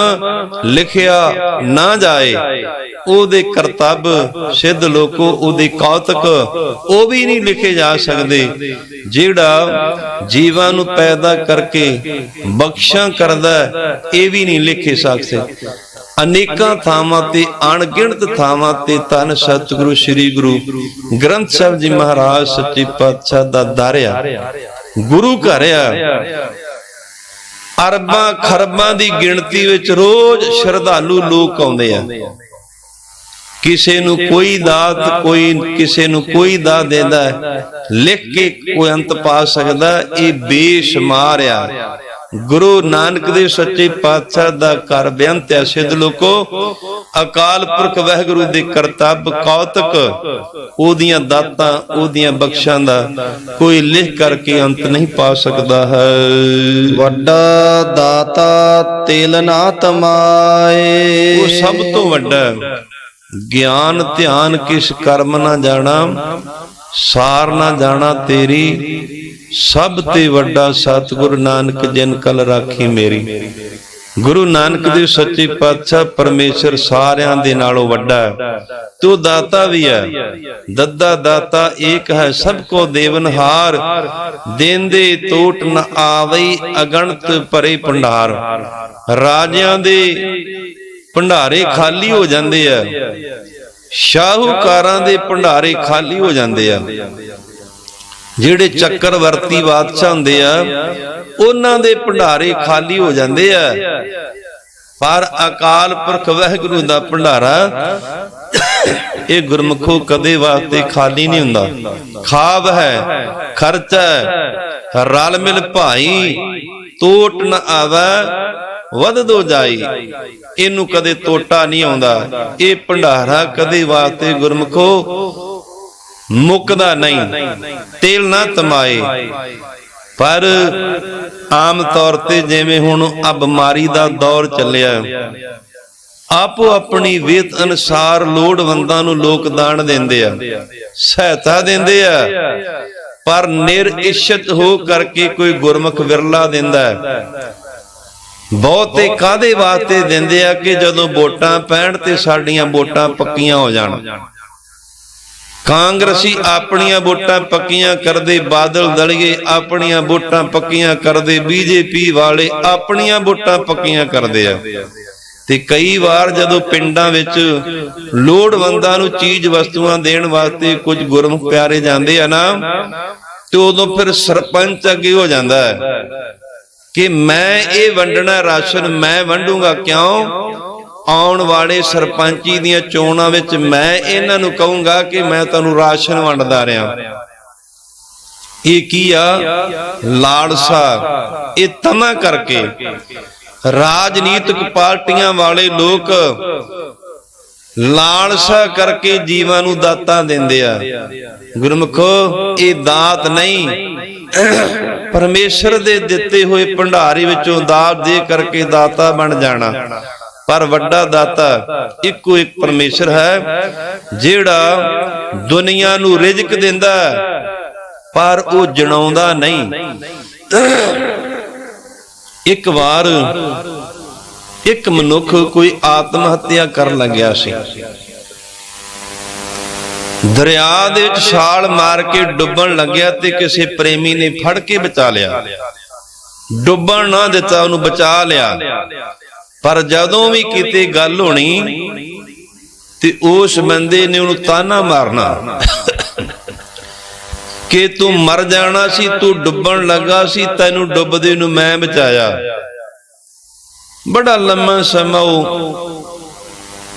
ਲਿਖਿਆ ਨਾ ਜਾਏ, ਉਹਦੇ ਕਰਤੱਵ ਸਿੱਧ ਲੋਕੋ, ਉਹਦੇ ਕੌਤਕ ਉਹ ਵੀ ਨਹੀਂ ਲਿਖੇ ਜਾ ਸਕਦੇ। ਜਿਹੜਾ ਜੀਵਾਂ ਨੂੰ ਪੈਦਾ ਕਰਕੇ ਬਖਸ਼ਾਂ ਕਰਦਾ, ਇਹ ਵੀ ਨਹੀਂ ਲਿਖੇ ਸਕਦੇ। ਅਨੇਕਾਂ ਥਾਵਾਂ ਤੇ, ਅਣਗਿਣਤ ਥਾਵਾਂ ਤੇ ਧੰਨ ਸਤਿਗੁਰੂ ਸ੍ਰੀ ਗੁਰੂ ਗ੍ਰੰਥ ਸਾਹਿਬ ਜੀ ਮਹਾਰਾਜ ਸੱਚੇ ਪਾਤਸ਼ਾਹ ਦਾ ਦਾਰਿਆ ਗੁਰੂ ਘਰ ਆ। ਅਰਬਾਂ ਖਰਬਾਂ ਦੀ ਗਿਣਤੀ ਵਿੱਚ ਰੋਜ਼ ਸ਼ਰਧਾਲੂ ਲੋਕ ਆਉਂਦੇ ਆ। ਕਿਸੇ ਨੂੰ ਕੋਈ ਦਾਤ, ਕੋਈ ਕਿਸੇ ਨੂੰ ਕੋਈ ਦਾਤ ਦਿੰਦਾ, ਲਿਖ ਕੇ ਕੋਈ ਅੰਤ ਪਾ ਸਕਦਾ, ਇਹ ਬੇਸ਼ੁਮਾਰ ਆ। ਗੁਰੂ ਨਾਨਕ ਦੇਵ ਸੱਚੇ ਪਾਤਸ਼ਾਹ ਦਾ ਘਰ ਬੇਅੰਤ ਹੈ। ਸਿੱਧ ਲੋਕੋ, ਅਕਾਲ ਪੁਰਖ ਵਾਹਿਗੁਰੂ ਦੇ ਕਰਤੱਵ ਕੌਤਕ, ਉਹਦੀਆਂ ਦਾਤਾਂ, ਉਹਦੀਆਂ ਬਖਸ਼ਾਂ ਦਾ ਕੋਈ ਲਿਖ ਕਰਕੇ ਅੰਤ ਨਹੀਂ ਪਾ ਸਕਦਾ ਹੈ। ਵੱਡਾ ਦਾਤਾ ਤਿਲ ਨਾ ਤਮਾਏ, ਉਹ ਸਭ ਤੋਂ ਵੱਡਾ। ਗਿਆਨ ਧਿਆਨ ਕਿਸ ਕਰਮ ਨਾ ਜਾਣਾ, ਸਾਰ ਨਾ ਜਾਣਾ ਤੇਰੀ, ਸਭ ਤੇ ਵੱਡਾ ਸਤਿਗੁਰੂ ਨਾਨਕ ਜਿਨ ਕਲ ਰਾਖੀ ਮੇਰੀ। ਗੁਰੂ ਨਾਨਕ ਦੇਵ ਸੱਚੇ ਪਾਤਸ਼ਾਹ ਪਰਮੇਸ਼ਰ ਸਾਰਿਆਂ ਦੇ ਨਾਲੋਂ ਵੱਡਾ ਹੈ। ਤੂੰ ਦਾਤਾ ਵੀ ਹੈ, ਦੱਦਾ ਦਾਤਾ ਏਕ ਹੈ, ਸਭ ਕੋ ਦੇਵਨਹਾਰ, ਦੇਂਦੇ ਟੋਟ ਨ ਆਵਈ, ਅਗਣਤ ਭਰੇ ਭੰਡਾਰ। ਰਾਜਿਆਂ ਦੇ ਭੰਡਾਰੇ ਖਾਲੀ ਹੋ ਜਾਂਦੇ ਆ, ਸ਼ਾਹੂਕਾਰਾਂ ਦੇ ਭੰਡਾਰੇ ਖਾਲੀ ਹੋ ਜਾਂਦੇ ਆ। ਜਿਹੜੇ ਚੱਕਰਵਰਤੀ ਬਾਦਸ਼ਾਹ ਹੁੰਦੇ ਆ, ਉਹਨਾਂ ਦੇ ਭੰਡਾਰੇ ਖਾਲੀ ਹੋ ਜਾਂਦੇ ਆ, ਪਰ ਅਕਾਲ ਪੁਰਖ ਵਾਹਿਗੁਰੂ ਦਾ ਭੰਡਾਰਾ ਇਹ ਗੁਰਮੁਖੋ ਕਦੇ ਵਾਸਤੇ ਖਾਲੀ ਨਹੀਂ ਹੁੰਦਾ। ਖਾਬ ਹੈ, ਖਰਚਾ ਹੈ, ਰਲ ਮਿਲ ਭਾਈ, ਟੋਟ ਨ ਆਵੈ ਵਧਦੋ ਜਾਈ। ਇਹਨੂੰ ਕਦੇ ਟੋਟਾ ਨਹੀਂ ਆਉਂਦਾ। ਇਹ ਭੰਡਾਰਾ ਕਦੇ ਵਾਸਤੇ ਗੁਰਮੁਖੋ ਮੁੱਕਦਾ ਨਹੀਂ। ਤੇਲ ਨਾ ਤਮਾਏ। ਪਰ ਆਮ ਤੌਰ ਤੇ ਜਿਵੇਂ ਹੁਣ ਆ ਬਿਮਾਰੀ ਦਾ ਦੌਰ ਚੱਲਿਆ, ਆਪੋ ਆਪਣੀ ਵੇਤ ਅਨੁਸਾਰ ਲੋੜਵੰਦਾਂ ਨੂੰ ਲੋਕ ਦਾਨ ਦਿੰਦੇ ਆ, ਸਹਾਇਤਾ ਦਿੰਦੇ ਆ, ਪਰ ਨਿਰਇਸ਼ਤ ਹੋ ਕਰਕੇ ਕੋਈ ਗੁਰਮੁਖ ਵਿਰਲਾ ਦਿੰਦਾ ਹੈ। ਬਹੁਤੇ ਕਾਹਦੇ ਵਾਸਤੇ ਦਿੰਦੇ ਆ ਕਿ ਜਦੋਂ ਵੋਟਾਂ ਪੈਣ ਤੇ ਸਾਡੀਆਂ ਵੋਟਾਂ ਪੱਕੀਆਂ ਹੋ ਜਾਣ। ਕਾਂਗਰਸੀ ਆਪਣੀਆਂ ਵੋਟਾਂ ਪੱਕੀਆਂ ਕਰਦੇ, ਬਾਦਲ ਦਲੀਏ ਆਪਣੀਆਂ ਵੋਟਾਂ ਪੱਕੀਆਂ ਕਰਦੇ, ਬੀਜੇਪੀ ਵਾਲੇ ਆਪਣੀਆਂ ਵੋਟਾਂ ਪੱਕੀਆਂ ਕਰਦੇ ਆ। ਤੇ ਕਈ ਵਾਰ ਜਦੋਂ ਪਿੰਡਾਂ ਵਿੱਚ ਲੋੜਵੰਦਾਂ ਨੂੰ ਚੀਜ਼ ਵਸਤੂਆਂ ਦੇਣ ਵਾਸਤੇ ਕੁਝ ਗੁਰਮੁਖ ਪਿਆਰੇ ਜਾਂਦੇ ਆ ਨਾ, ਤੇ ਉਦੋਂ ਫਿਰ ਸਰਪੰਚ ਅੱਗੇ ਹੋ ਜਾਂਦਾ ਹੈ ਕਿ ਮੈਂ ਇਹ ਵੰਡਣਾ ਰਾਸ਼ਨ, ਮੈਂ ਵੰਡੂਗਾ। ਕਿਉਂ? ਆਉਣ ਵਾਲੇ ਸਰਪੰਚੀ ਦੀਆਂ ਚੋਣਾਂ ਵਿੱਚ ਮੈਂ ਇਹਨਾਂ ਨੂੰ ਕਹੂੰਗਾ ਕਿ ਮੈਂ ਤੁਹਾਨੂੰ ਰਾਸ਼ਨ ਵੰਡਦਾ ਰਿਹਾ। ਇਹ ਕੀ ਆ? ਲਾਲਸਾ। ਇਹ ਤਮਾ ਕਰਕੇ ਰਾਜਨੀਤਿਕ ਪਾਰਟੀਆਂ ਵਾਲੇ ਲੋਕ ਲਾਲਸਾ ਕਰਕੇ ਜੀਵਾਂ ਨੂੰ ਦਾਤਾਂ ਦਿੰਦੇ ਆ। ਗੁਰਮੁਖੋ, ਇਹ ਦਾਤ ਨਹੀਂ, ਪਰਮੇਸ਼ਰ ਦੇ ਦਿੱਤੇ ਹੋਏ ਭੰਡਾਰੇ ਵਿੱਚੋਂ ਦਾਤ ਦੇ ਕਰਕੇ ਦਾਤਾ ਬਣ ਜਾਣਾ। ਪਰ ਵੱਡਾ ਦਾਤਾ ਇੱਕੋ ਇੱਕ ਪਰਮੇਸ਼ਰ ਹੈ, ਜਿਹੜਾ ਦੁਨੀਆ ਨੂੰ ਰਿਜ਼ਕ ਦਿੰਦਾ ਪਰ ਉਹ ਜਣਾਉਂਦਾ ਨਹੀਂ। ਇੱਕ ਵਾਰ ਇੱਕ ਮਨੁੱਖ ਕੋਈ ਆਤਮ ਹੱਤਿਆ ਕਰਨ ਲੱਗਿਆ ਸੀ। ਦਰਿਆ ਦੇ ਵਿੱਚ ਛਾਲ ਮਾਰ ਕੇ ਡੁੱਬਣ ਲੱਗਿਆ ਤੇ ਕਿਸੇ ਪ੍ਰੇਮੀ ਨੇ ਫੜ ਕੇ ਬਚਾ ਲਿਆ। ਡੁੱਬਣ ਨਾ ਦਿੱਤਾ, ਉਹਨੂੰ ਬਚਾ ਲਿਆ। ਪਰ ਜਦੋਂ ਵੀ ਕਿਤੇ ਗੱਲ ਹੋਣੀ ਤੇ ਉਸ ਬੰਦੇ ਨੇ ਉਹਨੂੰ ਤਾਨਾ ਮਾਰਨਾ ਕਿ ਤੂੰ ਮਰ ਜਾਣਾ ਸੀ, ਤੂੰ ਡੁੱਬਣ ਲੱਗਾ ਸੀ, ਤੈਨੂੰ ਡੁੱਬਦੇ ਨੂੰ ਮੈਂ ਬਚਾਇਆ। ਬੜਾ ਲੰਮਾ ਸਮਾਂ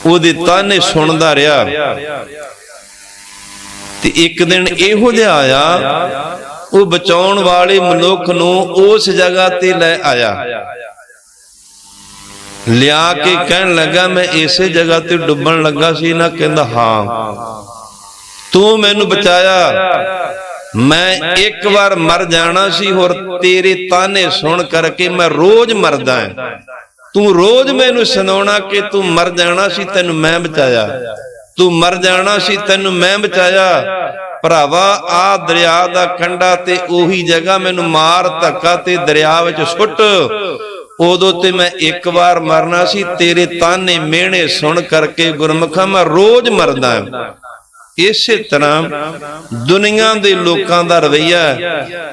ਉਹਦੇ ਤਾਨੇ ਸੁਣਦਾ ਰਿਹਾ। ਤੇ ਇੱਕ ਦਿਨ ਇਹੋ ਜਿਹਾ ਆਇਆ, ਉਹ ਬਚਾਉਣ ਵਾਲੇ ਮਨੁੱਖ ਨੂੰ ਉਸ ਜਗ੍ਹਾ ਤੇ ਲੈ ਆਇਆ, ਲਿਆ ਕੇ ਕਹਿਣ ਲੱਗਾ ਮੈਂ ਇਸੇ ਜਗ੍ਹਾ ਤੇ ਡੁੱਬਣ ਲੱਗਾ ਸੀ ਨਾ। ਕਹਿੰਦਾ ਹਾਂ, ਤੂੰ ਮੈਨੂੰ ਬਚਾਇਆ। मैं एक बार मर जाना सी और तेरे ताने सुन करके मैं रोज मरदा है। तू रोज मैनू सुनाउणा कि तू मर जाना सी, तैनू मैं बचाया, तू मर जाना सी, तैनू मैं बचाया। भरावा आ दरिया दा कंढा ते ओही जगह मैनू मार धक्का ते दरिया विच सुੱਟ, उदों ते मैं एक बार मरना सी, तेरे ताने मेहणे सुन करके गुरमुखा मैं रोज मरदा। इसे तरह दुनिया दे लोकां दा रवैया,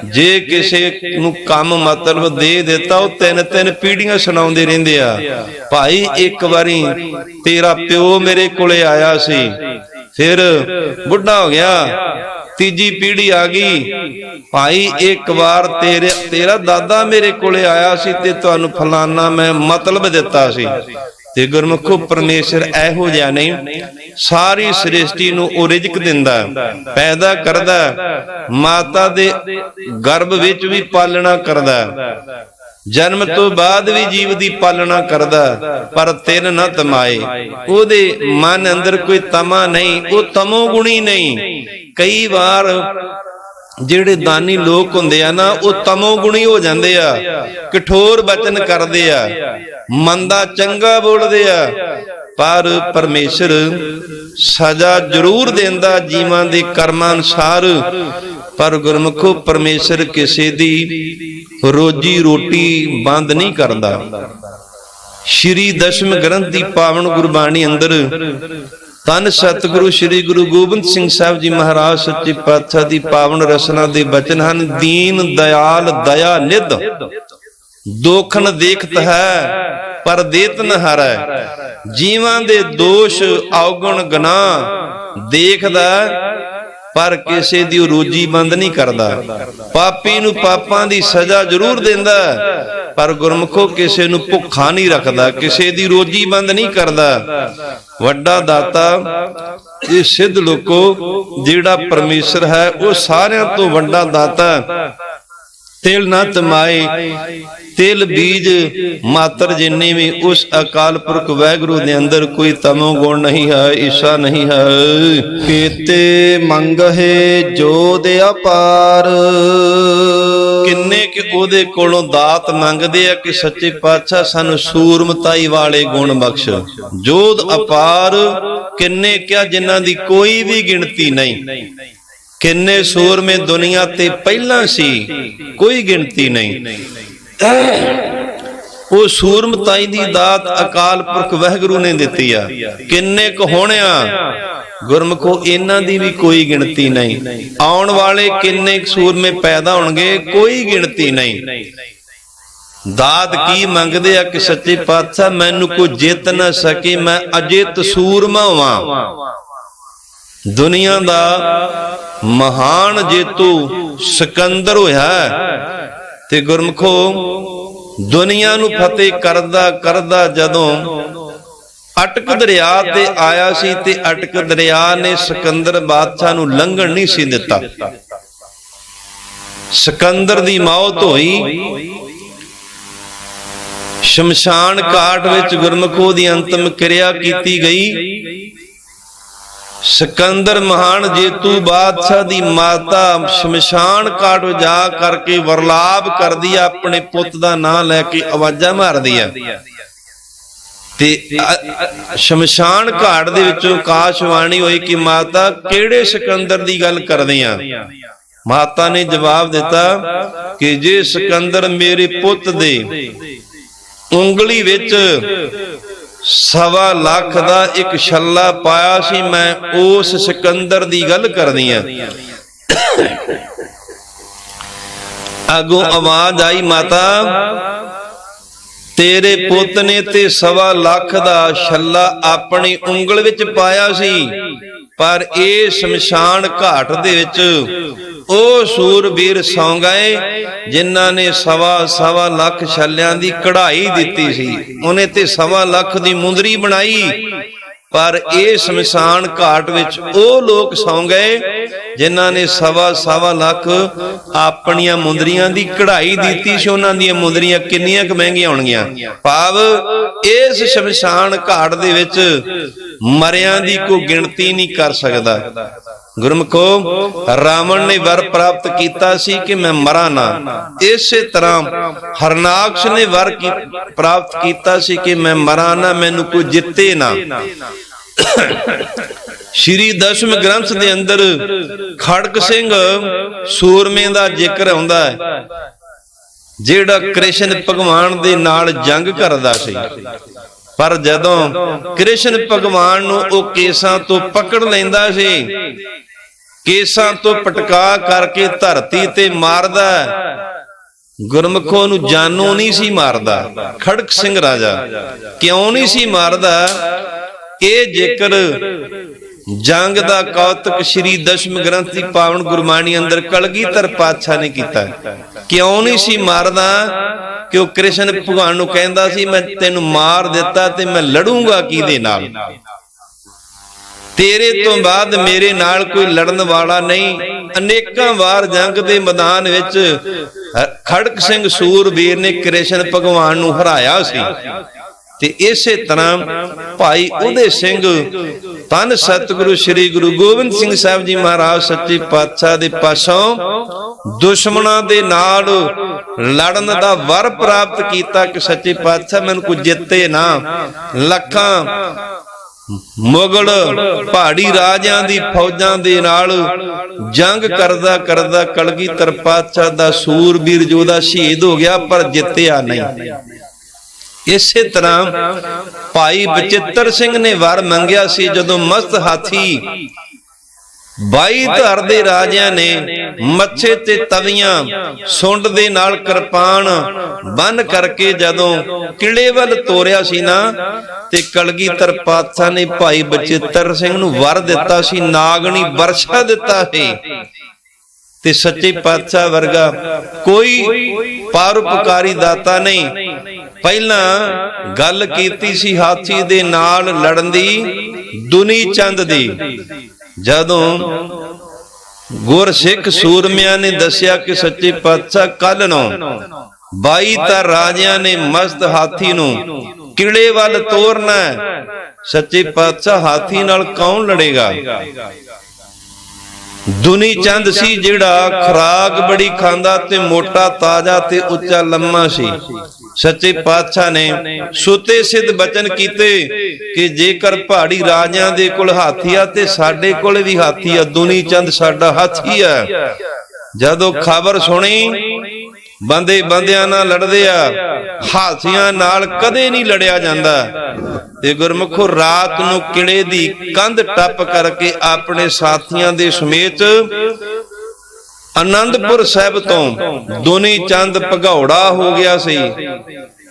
जे किसे नू काम मतलब दे दिता वो तीन तीन पीढ़ियां सुणाउंदे रहिंदे आ। भाई एक बारी तेरा प्यो मेरे कोले आया सी, फिर बुढ़ा हो गया, तीजी पीढ़ी आ गई। भाई एक बार तेरा दादा मेरे कोले आया सी ते तुहानू फलाना मैं मतलब दिता सी। ते गुरमुखो परमेश्वर एहो जिहा नहीं, सारी सृष्टि नू ओ रिजक दिंदा, पैदा करदा, माता दे गर्भ विच भी पालना करदा, जन्म तो बाद भी जीव दी पालना करदा, पर तिन न तमाए। ओदे मन अंदर कोई तमा नहीं, वो तमो गुणी नहीं। कई बार ਜਿਹੜੇ दानी लोग ਹੁੰਦੇ ਆ ना वो तमो गुणी हो ਜਾਂਦੇ ਆ, कठोर बचन करते आ, मंदा चंगा बोलते आ, पर परमेश्वर सजा जरूर देंदा जीवां दे कर्मां अनुसार। पर गुरमुखो परमेश्वर किसी दी रोजी रोटी बंद नहीं करदा। श्री दशम ग्रंथ दी पावन गुरबाणी अंदर तन सतगुरु श्री गुरु गोबिंद सिंह साहब जी महाराज सच्चे पातशाह दी पावन रसना दे बचन हन। दीन दयाल दया निध, दोखन देखत है पर देत न हारै। जीवां दे दोष अवगुण गुनाह देखदा पर किसी दी रोजी बंद नहीं करदा। पापी नू पापां दी सजा जरूर देंदा, पर गुरमुखो किसी नू भुखा नहीं रखदा, किसी दी रोजी बंद नहीं करदा। वड्डा दाता ये सिद्ध लोको जिहड़ा परमेश्वर है वो सारियां तो वड्डा दाता। तिल न तमाए, तिल बीज मात्र जिन्ने भी उस अकाल पुरख वाहिगुरु दे अंदर कोई तमो गुण नहीं है, ईसा नहीं है। केते मंगहे जोध अपार, किन्ने के ओदे कोलों दात मंगदे आ कि सच्चे पातशाह सानू सूरमताई वाले गुण बख्श। जोध अपार किन्ने क्या जिन्हां दी कोई भी गिनती नहीं। किन्ने सूर में दुनिया ते पहला सी, कोई गिनती नहीं। वो सूरमताई दी दात अकाल पुरख वाहिगुरु ने दिती आ। किन्ने क होणिया गुरमुखो इन्हां दी भी कोई गिनती नहीं। आउण वाले किन्ने सूर में पैदा होणगे कोई गिनती नहीं। दात की मंगदे आ कि सच्चे पातशाह मैनू कोई जित ना सके, मैं अजित सूरमा होवां। दुनिया दा महान जेतू सिकंदर होया ते गुरमुखो दुनिया नू फतेह करदा करदा जदों अटक दरिया ते आया सी ते अटक दरिया ने सिकंदर बादशाह नू लंघण नहीं सी दिता। सिकंदर दी मौत होई, शमशान घाट विच गुरमुखो दी अंतिम क्रिया कीती गई। सिकंदर महान जेतू बादशाह दी माता शमशान घाट जा करके वरलाप कर दिया, अपने पुत दा नाम लैके आवाजा मार दिया। ते शमशान घाट दे विचों आकाशवाणी होई कि माता केड़े सिकंदर दी गल करदे आ। माता ने जवाब दिता कि जे सिकंदर मेरे पुत दे उंगली विच 1.25 लाख दा एक छल्ला पाया सी, मैं उस सिकंदर दी गल करदी आ। अगों आवाज आई, माता तेरे पुत ने ते 1.25 लाख दा छल्ला अपनी उंगल विच पाया सी, पर ए शमशान घाट दे विच ओ सूरबीर सौ गए जिन्हां ने 1.25 लाख छल्लियां दी कढ़ाई दिती सी। उन्हें ते 1.25 लाख दी मुंदरी बनाई, पर ए शमशान घाट विच ओ लोग सौ गए जिन्हां ने 1.25 लाख अपनियां मुंदरियां दी कढ़ाई दिती सी। उन्हां दी मुंदरियां किन्नियां क महंगियां होणगियां। भाव इस शमशान घाट दे विच मरियां दी कोई गिणती नहीं कर सकदा। ਗੁਰਮੁਖੋ, ਰਾਵਣ ਨੇ ਵਰ ਪ੍ਰਾਪਤ ਕੀਤਾ ਸੀ ਕਿ ਮੈਂ ਮਰਾਂ ਨਾ। ਇਸੇ ਤਰ੍ਹਾਂ ਹਰਨਾਕਸ਼ ਨੇ ਵਰ ਪ੍ਰਾਪਤ ਕੀਤਾ ਸੀ ਕਿ ਮੈਂ ਮਰਾਂ ਨਾ, ਮੈਨੂੰ ਕੋਈ ਜਿੱਤੇ ਨਾ। ਸ਼੍ਰੀ ਦਸ਼ਮ ਗ੍ਰੰਥ ਦੇ ਅੰਦਰ ਖੜਕ ਸਿੰਘ ਸੂਰਮੇ ਦਾ ਜ਼ਿਕਰ ਆਉਂਦਾ ਹੈ, ਜਿਹੜਾ ਕ੍ਰਿਸ਼ਨ ਭਗਵਾਨ ਦੇ ਨਾਲ ਜੰਗ ਕਰਦਾ ਸੀ। ਪਰ ਜਦੋਂ ਕ੍ਰਿਸ਼ਨ ਭਗਵਾਨ ਨੂੰ ਉਹ ਕੇਸਾਂ ਤੋਂ ਪਕੜ ਲੈਂਦਾ ਸੀ, ਕੇਸਾਂ ਤੋਂ ਪਟਕਾ ਕਰਕੇ ਧਰਤੀ ਤੇ ਮਾਰਦਾ, ਗੁਰਮੁਖੋਂ ਨੂੰ ਜਾਨੋਂ ਨਹੀਂ ਸੀ ਮਾਰਦਾ। ਖੜਕ ਸਿੰਘ ਰਾਜਾ ਕਿਉਂ ਨਹੀਂ ਸੀ ਮਾਰਦਾ? ਇਹ ਜ਼ਿਕਰ ਜੰਗ ਦਾ ਕੌਤਕ ਸ਼੍ਰੀ ਦਸ਼ਮ ਗ੍ਰੰਥ ਦੀ ਪਾਵਨ ਗੁਰਬਾਣੀ ਅੰਦਰ ਕਲਗੀਧਰ ਪਾਤਸ਼ਾਹ ਨੇ ਕੀਤਾ। ਕਿਉਂ ਨਹੀਂ ਸੀ ਮਾਰਦਾ? ਕਿ ਉਹ ਕ੍ਰਿਸ਼ਨ ਭਗਵਾਨ ਨੂੰ ਕਹਿੰਦਾ ਸੀ, ਮੈਂ ਤੈਨੂੰ ਮਾਰ ਦਿੱਤਾ ਤੇ ਮੈਂ ਲੜੂੰਗਾ ਕਿਹਦੇ ਨਾਲ? ਤੇਰੇ ਤੋਂ ਬਾਅਦ ਮੇਰੇ ਨਾਲ ਕੋਈ ਲੜਨ ਵਾਲਾ ਨਹੀਂ। ਅਨੇਕਾਂ ਵਾਰ ਜੰਗ ਦੇ ਮੈਦਾਨ ਵਿੱਚ ਖੜਕ ਸਿੰਘ ਸੂਰਬੀਰ ਨੇ ਕ੍ਰਿਸ਼ਨ ਭਗਵਾਨ ਨੂੰ ਹਰਾਇਆ ਸੀ। ਤੇ ਇਸੇ ਤਰ੍ਹਾਂ ਭਾਈ ਉਦੇ ਸਿੰਘ ਧੰਨ ਸਤਿਗੁਰੂ ਸ੍ਰੀ ਗੁਰੂ ਗੋਬਿੰਦ ਸਿੰਘ ਸਾਹਿਬ ਜੀ ਮਹਾਰਾਜ ਸੱਚੇ ਪਾਤਸ਼ਾਹ ਦੇ ਪਾਸੋਂ ਦੁਸ਼ਮਣਾਂ ਦੇ ਨਾਲ ਲੜਨ ਦਾ ਵਰ ਪ੍ਰਾਪਤ ਕੀਤਾ ਕਿ ਸੱਚੇ ਪਾਤਸ਼ਾਹ ਮੈਨੂੰ ਕੋਈ ਜਿੱਤੇ ਨਾ। ਲੱਖਾਂ ਮੁਗਲ ਪਹਾੜੀ ਰਾਜਿਆਂ ਦੀ ਫੌਜਾਂ ਦੇ ਨਾਲ ਜੰਗ ਕਰਦਾ ਕਰਦਾ ਕਲਗੀਧਰ ਪਾਤਸ਼ਾਹ ਦਾ ਸੂਰਬੀਰ ਯੋਧਾ ਸ਼ਹੀਦ ਹੋ ਗਿਆ, ਪਰ ਜਿੱਤਿਆ ਨਹੀਂ। ਇਸੇ ਤਰ੍ਹਾਂ ਭਾਈ ਬਚਿੱਤਰ ਸਿੰਘ ਨੇ ਵਰ ਮੰਗਿਆ ਸੀ, ਜਦੋਂ ਮਸਤ ਹਾਥੀ 22 ਧਰ ਦੇ ਰਾਜਿਆਂ ਨੇ ਮੱਥੇ ਤੇ ਤਵੀਆਂ ਸੁੰਡ ਦੇ ਨਾਲ ਕਿਰਪਾਨ ਬੰਨ ਕਰਕੇ ਜਦੋਂ ਕਿਲੇ ਵੱਲ ਤੋਰਿਆ ਸੀ ਨਾ, ਤੇ ਕਲਗੀਧਰ ਪਾਤਸ਼ਾਹ ਨੇ ਭਾਈ ਬਚਿੱਤਰ ਸਿੰਘ ਨੂੰ ਵਰ ਦਿੱਤਾ ਸੀ, ਨਾਗਣੀ ਵਰਸ਼ਾ ਦਿੱਤਾ ਸੀ। ਤੇ ਸੱਚੇ ਪਾਤਸ਼ਾਹ ਵਰਗਾ ਕੋਈ ਪਰਉਪਕਾਰੀ ਦਾਤਾ ਨਹੀਂ। ਪਹਿਲਾਂ ਗੱਲ ਕੀਤੀ ਸੀ ਹਾਥੀ ਦੇ ਨਾਲ ਲੜਨ ਦੀ ਦੁਨੀ ਚੰਦ ਦੀ। ਜਦੋਂ ਗੁਰਸਿੱਖ ਸੂਰਮਿਆਂ ਨੇ ਦੱਸਿਆ ਕਿ ਸੱਚੇ ਪਾਤਸ਼ਾਹ ਕੱਲ ਨੂੰ 22 ਧਰ ਰਾਜਿਆਂ ਨੇ ਮਸਤ ਹਾਥੀ ਨੂੰ ਕਿਲੇ ਵੱਲ ਤੋਰਨਾ, ਸੱਚੇ ਪਾਤਸ਼ਾਹ ਹਾਥੀ ਨਾਲ ਕੌਣ ਲੜੇਗਾ? ਦੁਨੀ ਚੰਦ ਸੀ ਜਿਹੜਾ ਖੁਰਾਕ ਬੜੀ ਖਾਂਦਾ ਤੇ ਮੋਟਾ ਤਾਜ਼ਾ ਤੇ ਉੱਚਾ ਲੰਮਾ ਸੀ। ਸੱਚੇ ਪਾਤਸ਼ਾਹ ਨੇ ਸੁਤੇ ਸਿੱਧ ਬਚਨ ਕੀਤੇ ਕਿ ਜੇਕਰ ਪਹਾੜੀ ਰਾਜਿਆਂ ਦੇ ਕੋਲ ਹਾਥੀ ਆ ਤੇ ਸਾਡੇ ਕੋਲ ਵੀ ਹਾਥੀ ਆ, ਦੁਨੀ ਚੰਦ ਸਾਡਾ ਹਾਥੀ ਆ। ਜਦੋਂ ਖਬਰ ਸੁਣੀ, ਬੰਦੇ ਬੰਦਿਆਂ ਨਾਲ ਲੜਦੇ ਆ, ਹਾਥੀਆਂ ਨਾਲ ਕਦੇ ਨਹੀਂ ਲੜਿਆ ਜਾਂਦਾ। ਤੇ ਗੁਰਮੁਖੋ ਰਾਤ ਨੂੰ ਕਿਲੇ ਦੀ ਕੰਧ ਟੱਪ ਕਰਕੇ ਆਪਣੇ ਸਾਥੀਆਂ ਦੇ ਸਮੇਤ ਆਨੰਦਪੁਰ ਸਾਹਿਬ ਤੋਂ ਦੁਨੀ ਚੰਦ ਭਗੌੜਾ ਹੋ ਗਿਆ ਸੀ।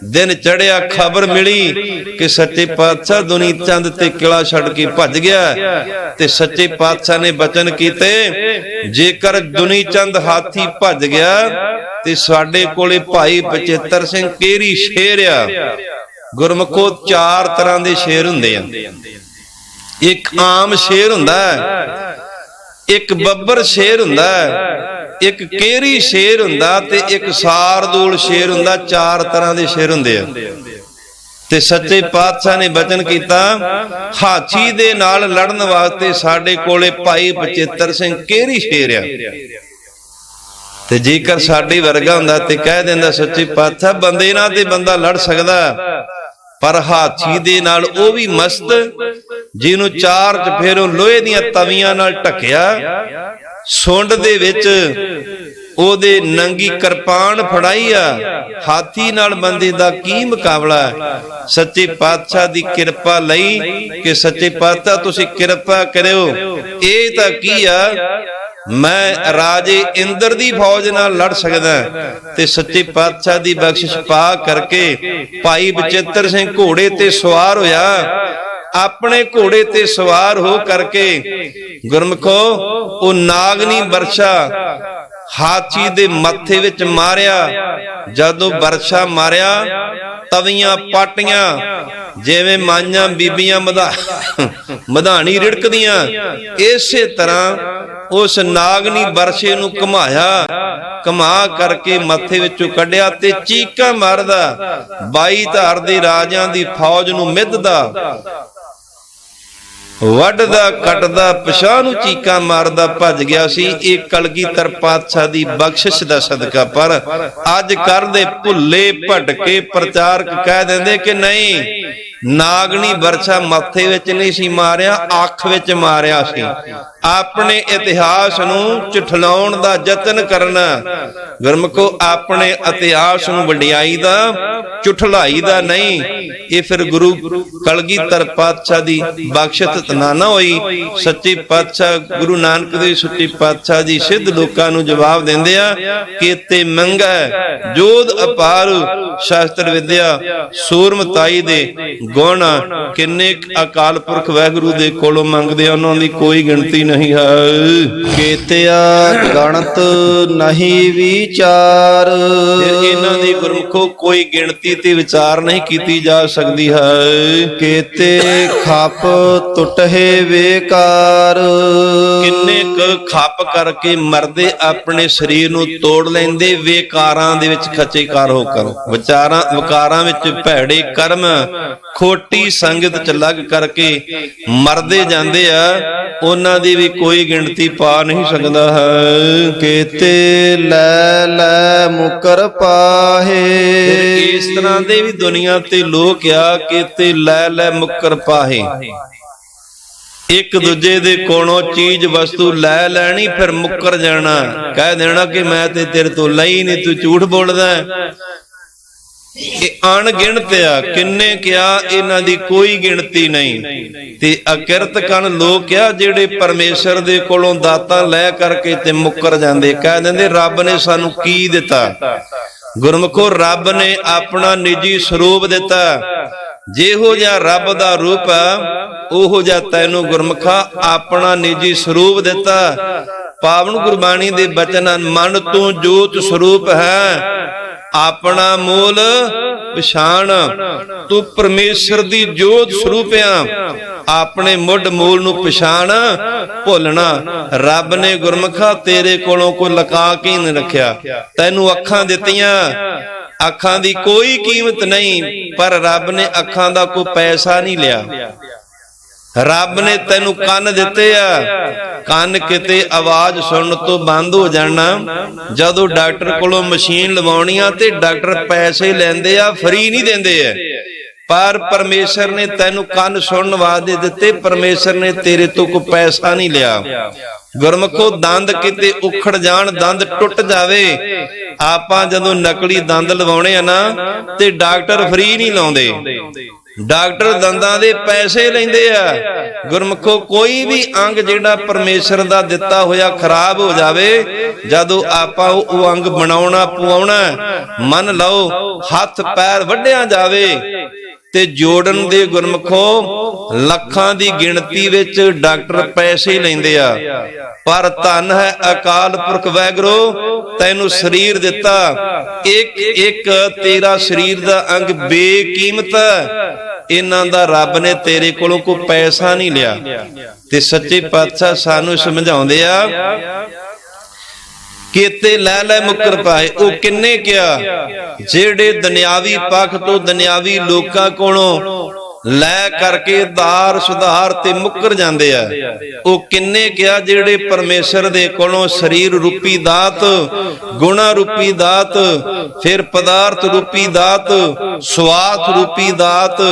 ਦਿਨ ਚੜਿਆ, ਖਬਰ ਮਿਲੀ ਕਿ ਸੱਚੇ ਪਾਤਸ਼ਾਹ ਦੁਨੀ ਚੰਦ ਤੇ ਕਿਲਾ ਛੱਡ ਕੇ ਭੱਜ ਗਿਆ। ਤੇ ਸੱਚੇ ਪਾਤਸ਼ਾਹ ਨੇ ਬਚਨ ਕੀਤੇ, ਜੇਕਰ ਦੁਨੀ ਚੰਦ ਹਾਥੀ ਭੱਜ ਗਿਆ ਤੇ ਸਾਡੇ ਕੋਲੇ ਭਾਈ ਬਚਿੱਤਰ ਸਿੰਘ ਕੇਰੀ ਸ਼ੇਰ ਆ। ਗੁਰਮੁਖੋ 4 ਤਰ੍ਹਾਂ ਦੇ ਸ਼ੇਰ ਹੁੰਦੇ ਆ। ਇੱਕ ਆਮ ਸ਼ੇਰ ਹੁੰਦਾ ਹੈ, ਇੱਕ ਬੱਬਰ ਸ਼ੇਰ ਹੁੰਦਾ ਹੈ, ਇੱਕ ਕੇਰੀ ਸ਼ੇਰ ਹੁੰਦਾ ਤੇ ਇੱਕ ਸਾਰਦੂਲ ਸ਼ੇਰ ਹੁੰਦਾ। 4 ਤਰ੍ਹਾਂ ਦੇ ਸ਼ੇਰ ਹੁੰਦੇ ਆ। ਤੇ ਸੱਚੇ ਪਾਤਸ਼ਾਹ ਨੇ ਬਚਨ ਕੀਤਾ, ਹਾਥੀ ਦੇ ਨਾਲ ਲੜਨ ਵਾਸਤੇ ਸਾਡੇ ਕੋਲੇ ਭਾਈ ਬਚਿੱਤਰ ਸਿੰਘ ਕੇਰੀ ਸ਼ੇਰ ਆ। ਤੇ ਜੇਕਰ ਸਾਡੇ ਵਰਗਾ ਹੁੰਦਾ ਤੇ ਕਹਿ ਦਿੰਦਾ, ਸੱਚੇ ਪਾਤਸ਼ਾਹ ਬੰਦੇ ਨਾਲ ਤੇ ਬੰਦਾ ਲੜ ਸਕਦਾ, ਪਰ ਹਾਥੀ ਦੇ ਨਾਲ ਉਹ ਵੀ ਮਸਤ, ਜਿਹਨੂੰ 4 ਚਫੇਰੋਂ ਲੋਹੇ ਦੀਆਂ ਤਵੀਆਂ ਨਾਲ ਢੱਕਿਆ, ਸੁੰਡ ਦੇ ਵਿੱਚ ਉਹਦੇ ਨੰਗੀ ਕਿਰਪਾਨ ਫੜਾਈ ਆ। ਹਾਥੀ ਨਾਲ ਬੰਦੇ ਦਾ ਕੀ ਮੁਕਾਬਲਾ? ਸੱਚੇ ਪਾਤਸ਼ਾਹ ਦੀ ਕਿਰਪਾ ਲਈ ਕਿ ਸੱਚੇ ਪਾਤਸ਼ਾਹ ਤੁਸੀਂ ਕਿਰਪਾ ਕਰਿਓ। ਇਹ ਤਾਂ ਕੀ ਆ, ਮੈਂ ਰਾਜੇ ਇੰਦਰ ਦੀ ਫੌਜ ਨਾਲ ਲੜ ਸਕਦਾ। ਤੇ ਸੱਚੇ ਪਾਤਸ਼ਾਹ ਦੀ ਬਖਸ਼ਿਸ਼ ਪਾ ਕਰਕੇ ਭਾਈ ਬਚਿੱਤਰ ਸਿੰਘ ਘੋੜੇ ਤੇ ਸਵਾਰ ਹੋਇਆ। ਆਪਣੇ ਘੋੜੇ ਤੇ ਸਵਾਰ ਹੋ ਕਰਕੇ ਗੁਰਮੁਖੋ ਉਹ ਨਾਗਨੀ ਵਰਸ਼ਾ ਹਾਥੀ ਦੇ ਮੱਥੇ ਵਿੱਚ ਮਾਰਿਆ। ਜਦੋਂ ਵਰਸ਼ਾ ਮਾਰਿਆ, ਤਵੀਆਂ ਪਾਟੀਆਂ ਜਿਵੇਂ ਮਾਈਆਂ ਬੀਬੀਆਂ ਮਧਾਣੀ ਰਿੜਕਦੀਆਂ, ਇਸੇ ਤਰ੍ਹਾਂ ਉਸ ਨਾਗਨੀ ਵਰਸ਼ੇ ਨੂੰ ਘੁਮਾਇਆ, ਘੁਮਾ ਕਰਕੇ ਮੱਥੇ ਵਿੱਚੋਂ ਕੱਢਿਆ ਤੇ ਚੀਕਾਂ ਮਾਰਦਾ 22 ਧਾਰ ਦੇ ਰਾਜਿਆਂ ਦੀ ਫੌਜ ਨੂੰ ਮਿੱਧਦਾ। ਵੱਢਦਾ ਕੱਟਦਾ ਪਛਾਹ ਨੂੰ ਚੀਕਾਂ ਮਾਰਦਾ ਭੱਜ ਗਿਆ ਸੀ। ਇਹ ਕਲਗੀਧਰ ਪਾਤਸ਼ਾਹ ਦੀ ਬਖਸ਼ਿਸ਼ ਦਾ ਸਦਕਾ। ਪਰ ਅੱਜ ਕਰਦੇ ਭੁੱਲੇ ਭਟਕੇ ਪ੍ਰਚਾਰਕ ਕਹਿ ਦਿੰਦੇ ਕਿ ਨਹੀਂ, ਨਾਗਣੀ ਵਰਛਾ ਮੱਥੇ ਵਿੱਚ ਨਹੀਂ ਸੀ ਮਾਰਿਆ, ਅੱਖ ਵਿੱਚ ਮਾਰਿਆ ਸੀ। ਆਪਣੇ ਇਤਿਹਾਸ ਨੂੰ ਝੁਠਲਾਉਣ ਦਾ ਯਤਨ ਕਰਨਾ। ਗੁਰਮੁਖੋ, ਆਪਣੇ ਇਤਿਹਾਸ ਨੂੰ ਵਡਿਆਈ ਦਾ, ਝੁਠਲਾਈ ਦਾ ਨਹੀਂ। ਇਹ ਫਿਰ ਗੁਰੂ ਕਲਗੀਧਰ ਪਾਤਸ਼ਾਹ ਦੀ ਬਖਸ਼ਿਸ਼ ਨਾ ਹੋਈ। ਸੱਚੇ ਪਾਤਸ਼ਾਹ ਗੁਰੂ ਨਾਨਕ ਦੇਵ ਸੱਚੇ ਪਾਤਸ਼ਾਹ ਜੀ ਸਿੱਧ ਲੋਕਾਂ ਨੂੰ ਜਵਾਬ ਦਿੰਦੇ ਆ ਕਿ ਤੇ ਮੰਗੈ ਜੋਧ ਅਪਾਰ, ਸ਼ਾਸਤਰ ਵਿਦਿਆ ਸੂਰਮਤਾਈ ਦੇ ਗੁਣ ਕਿੰਨੇ ਅਕਾਲ ਪੁਰਖ ਵਾਹਿਗੁਰੂ ਦੇ ਕੋਲੋਂ ਮੰਗਦੇ ਆ, ਉਹਨਾਂ ਦੀ ਕੋਈ ਗਿਣਤੀ ਨਹੀਂ ਹੈ। ਕੀਤਿਆ ਗਣਤ ਨਹੀਂ ਵਿਚਾਰ, ਇਹਨਾਂ ਦੀ ਗੁਰਮੁਖੋ ਕੋਈ ਗਿਣਤੀ ਤੇ ਵਿਚਾਰ ਨਹੀਂ ਕੀਤੀ ਜਾ ਸਕਦੀ ਹੈ। ਕੀਤੇ ਖੱਪ ਟੁੱਟੇ ਵੇਕਾਰ, ਕਿੰਨੇ ਕੁ ਖੱਪ ਕਰਕੇ ਮਰਦੇ ਆਪਣੇ ਸਰੀਰ ਨੂੰ ਤੋੜ ਲੈਂਦੇ, ਵੇਕਾਰਾਂ ਦੇ ਵਿੱਚ ਖੱਚੇਕਾਰ ਹੋ ਕਰ, ਵਿਕਾਰਾਂ ਵਿੱਚ ਭੈੜੇ ਕਰਮ, ਖੋਟੀ ਸੰਗਤ ਚ ਲੱਗ ਕਰਕੇ ਮਰਦੇ ਜਾਂਦੇ ਆ। ਉਹਨਾਂ ਦੀ ਵੀ ਕੋਈ ਗਿਣਤੀ ਪਾ ਨਹੀਂ ਸਕਦਾ ਹੈ। ਕੀਤੇ ਲੈ ਲੈ ਮੁਕਰ ਪਾਹੇ, ਇਸ ਤਰ੍ਹਾਂ ਦੇ ਵੀ ਦੁਨੀਆ ਤੇ ਲੋਕ ਆ ਕੀਤੇ ਲੈ ਲੈ ਮੁਕਰ ਪਾਹੇ। ਇੱਕ ਦੂਜੇ ਦੇ ਕੋਲੋਂ ਚੀਜ਼ ਵਸਤੂ ਲੈ ਲੈਣੀ, ਫਿਰ ਮੁੱਕਰ ਜਾਣਾ, ਕਹਿ ਦੇਣਾ ਕਿ ਮੈਂ ਤੇ ਤੇਰੇ ਤੋਂ ਲਈ ਨਹੀਂ, ਤੂੰ ਝੂਠ ਬੋਲਦਾ। ਇਹ ਅਣਗਿਣਤ ਆ। ਕਿੰਨੇ ਕਿਹਾ, ਇਹਨਾਂ ਦੀ ਕੋਈ ਗਿਣਤੀ ਨਹੀਂ। ਤੇ ਅਕਿਰਤ ਕਨ ਲੋਕ ਆ ਜਿਹੜੇ ਪਰਮੇਸ਼ਰ ਦੇ ਕੋਲੋਂ ਦਾਤਾਂ ਲੈ ਕਰਕੇ ਤੇ ਮੁੱਕਰ ਜਾਂਦੇ, ਕਹਿ ਦਿੰਦੇ ਰੱਬ ਨੇ ਸਾਨੂੰ ਕੀ ਦਿੱਤਾ। ਗੁਰਮੁਖੋ, ਰੱਬ ਨੇ ਆਪਣਾ ਨਿੱਜੀ ਸਰੂਪ ਦਿੱਤਾ। ਜਿਹੋ ਜਿਹਾ ਰੱਬ ਦਾ ਰੂਪ ਆ, ਉਹੋ ਜਿਹਾ ਤੈਨੂੰ ਗੁਰਮੁਖਾ ਆਪਣਾ ਨਿੱਜੀ ਸਰੂਪ ਦਿੱਤਾ। ਪਾਵਨ ਗੁਰਬਾਣੀ ਦੇ ਬਚਨ, ਮਨ ਤੂੰ ਜੋਤ ਸਰੂਪ ਹੈ, ਆਪਣਾ ਮੂਲ ਪਛਾਣ। ਤੂੰ ਪਰਮੇਸ਼ਰ ਦੀ ਜੋਤ ਸਰੂਪ ਆ, ਆਪਣੇ ਮੁੱਢ ਮੂਲ ਨੂੰ ਪਛਾਣ, ਭੁੱਲਣਾ। ਰੱਬ ਨੇ ਗੁਰਮੁਖਾ ਤੇਰੇ ਕੋਲੋਂ ਕੋਈ ਲੁਕਾ ਕੇ ਨਹੀਂ ਰੱਖਿਆ। ਤੈਨੂੰ ਅੱਖਾਂ ਦਿੱਤੀਆਂ, ਅੱਖਾਂ ਦੀ ਕੋਈ ਕੀਮਤ ਨਹੀਂ, ਪਰ ਰੱਬ ਨੇ ਅੱਖਾਂ ਦਾ ਕੋਈ ਪੈਸਾ ਨਹੀਂ ਲਿਆ। ਰੱਬ ਨੇ ਤੈਨੂੰ ਕੰਨ ਦਿੱਤੇ ਆ, ਕੰਨ ਕਿਤੇ ਆਵਾਜ਼ ਸੁਣਨ ਤੋਂ ਬੰਦ ਹੋ ਜਾਣਾ। ਜਦੋਂ ਡਾਕਟਰ ਕੋਲੋਂ ਮਸ਼ੀਨ ਲਵਾਉਣੀ ਆ ਤੇ ਡਾਕਟਰ ਪੈਸੇ ਲੈਂਦੇ ਆ, ਫਰੀ ਨਹੀਂ ਦਿੰਦੇ ਆ। ਪਰ ਪਰਮੇਸ਼ਰ ਨੇ ਤੈਨੂੰ ਕੰਨ ਸੁਣਨ ਵਾਸਤੇ ਦਿੱਤੇ, ਪਰਮੇਸ਼ਰ ਨੇ ਤੇਰੇ ਤੋਂ ਕੋਈ ਪੈਸਾ ਨਹੀਂ ਲਿਆ। ਗੁਰਮੁਖੋ, ਦੰਦ ਕਿਤੇ ਉਖੜ ਜਾਣ, ਦੰਦ ਟੁੱਟ ਜਾਵੇ, ਆਪਾਂ ਜਦੋਂ ਨਕਲੀ ਦੰਦ ਲਵਾਉਣੇ ਆ ਨਾ ਤੇ ਡਾਕਟਰ ਫਰੀ ਨਹੀਂ ਲਾਉਂਦੇ, ਡਾਕਟਰ ਦੰਦਾਂ ਦੇ ਪੈਸੇ ਲੈਂਦੇ ਆ। ਗੁਰਮੁਖੋ, ਕੋਈ ਵੀ ਅੰਗ ਜਿਹੜਾ ਪਰਮੇਸ਼ਰ ਦਾ ਦਿੱਤਾ ਹੋਇਆ ਖਰਾਬ ਹੋ ਜਾਵੇ, ਜਦੋਂ ਆਪਾਂ ਉਹ ਅੰਗ ਬਣਾਉਣਾ ਪਵਾਉਣਾ, ਮੰਨ ਲਓ ਹੱਥ ਪੈਰ ਵੱਢਿਆ ਜਾਵੇ ਤੇ ਜੋੜਨ ਦੇ ਗੁਰਮੁਖੋ ਲੱਖਾਂ ਦੀ ਗਿਣਤੀ ਵਿੱਚ ਡਾਕਟਰ ਪੈਸੇ ਲੈਂਦੇ ਆ। ਪਰ ਧੰਨ ਹੈ ਅਕਾਲ ਪੁਰਖ ਵਾਹਿਗੁਰੂ, ਤੈਨੂੰ ਸਰੀਰ ਦਿੱਤਾ, ਇੱਕ ਇੱਕ ਤੇਰਾ ਸਰੀਰ ਦਾ ਅੰਗ ਬੇਕੀਮਤ। ਇਹਨਾਂ ਦਾ ਰੱਬ ਨੇ ਤੇਰੇ ਕੋਲੋਂ ਕੋਈ ਪੈਸਾ ਨਹੀਂ ਲਿਆ। ਤੇ ਸੱਚੇ ਪਾਤਸ਼ਾਹ ਸਾਨੂੰ ਸਮਝਾਉਂਦੇ ਆ, ਕੀਤੇ ਲੈ ਲੈ ਮੁਕਰ ਪਾਏ। ਉਹ ਕਿੰਨੇ ਕਿਹਾ, ਜਿਹੜੇ ਦੁਨਿਆਵੀ ਪੱਖ ਤੋਂ ਦੁਨਿਆਵੀ ਲੋਕਾਂ ਕੋਲੋਂ ਲੈ ਕਰਕੇ ਦਾਰ ਸੁਧਾਰ ਤੇ ਮੁੱਕਰ ਜਾਂਦੇ ਆ। ਉਹ ਕਿੰਨੇ ਕਿਹਾ, ਜਿਹੜੇ ਪਰਮੇਸ਼ਰ ਦੇ ਕੋਲੋਂ ਸਰੀਰ ਰੂਪੀ ਦਾਤ, ਗੁਣਾ ਰੂਪੀ ਦਾਤ, ਫਿਰ ਪਦਾਰਥ ਰੂਪੀ ਦਾਤ, ਸਵਾਰਥ ਰੂਪੀ ਦਾਤ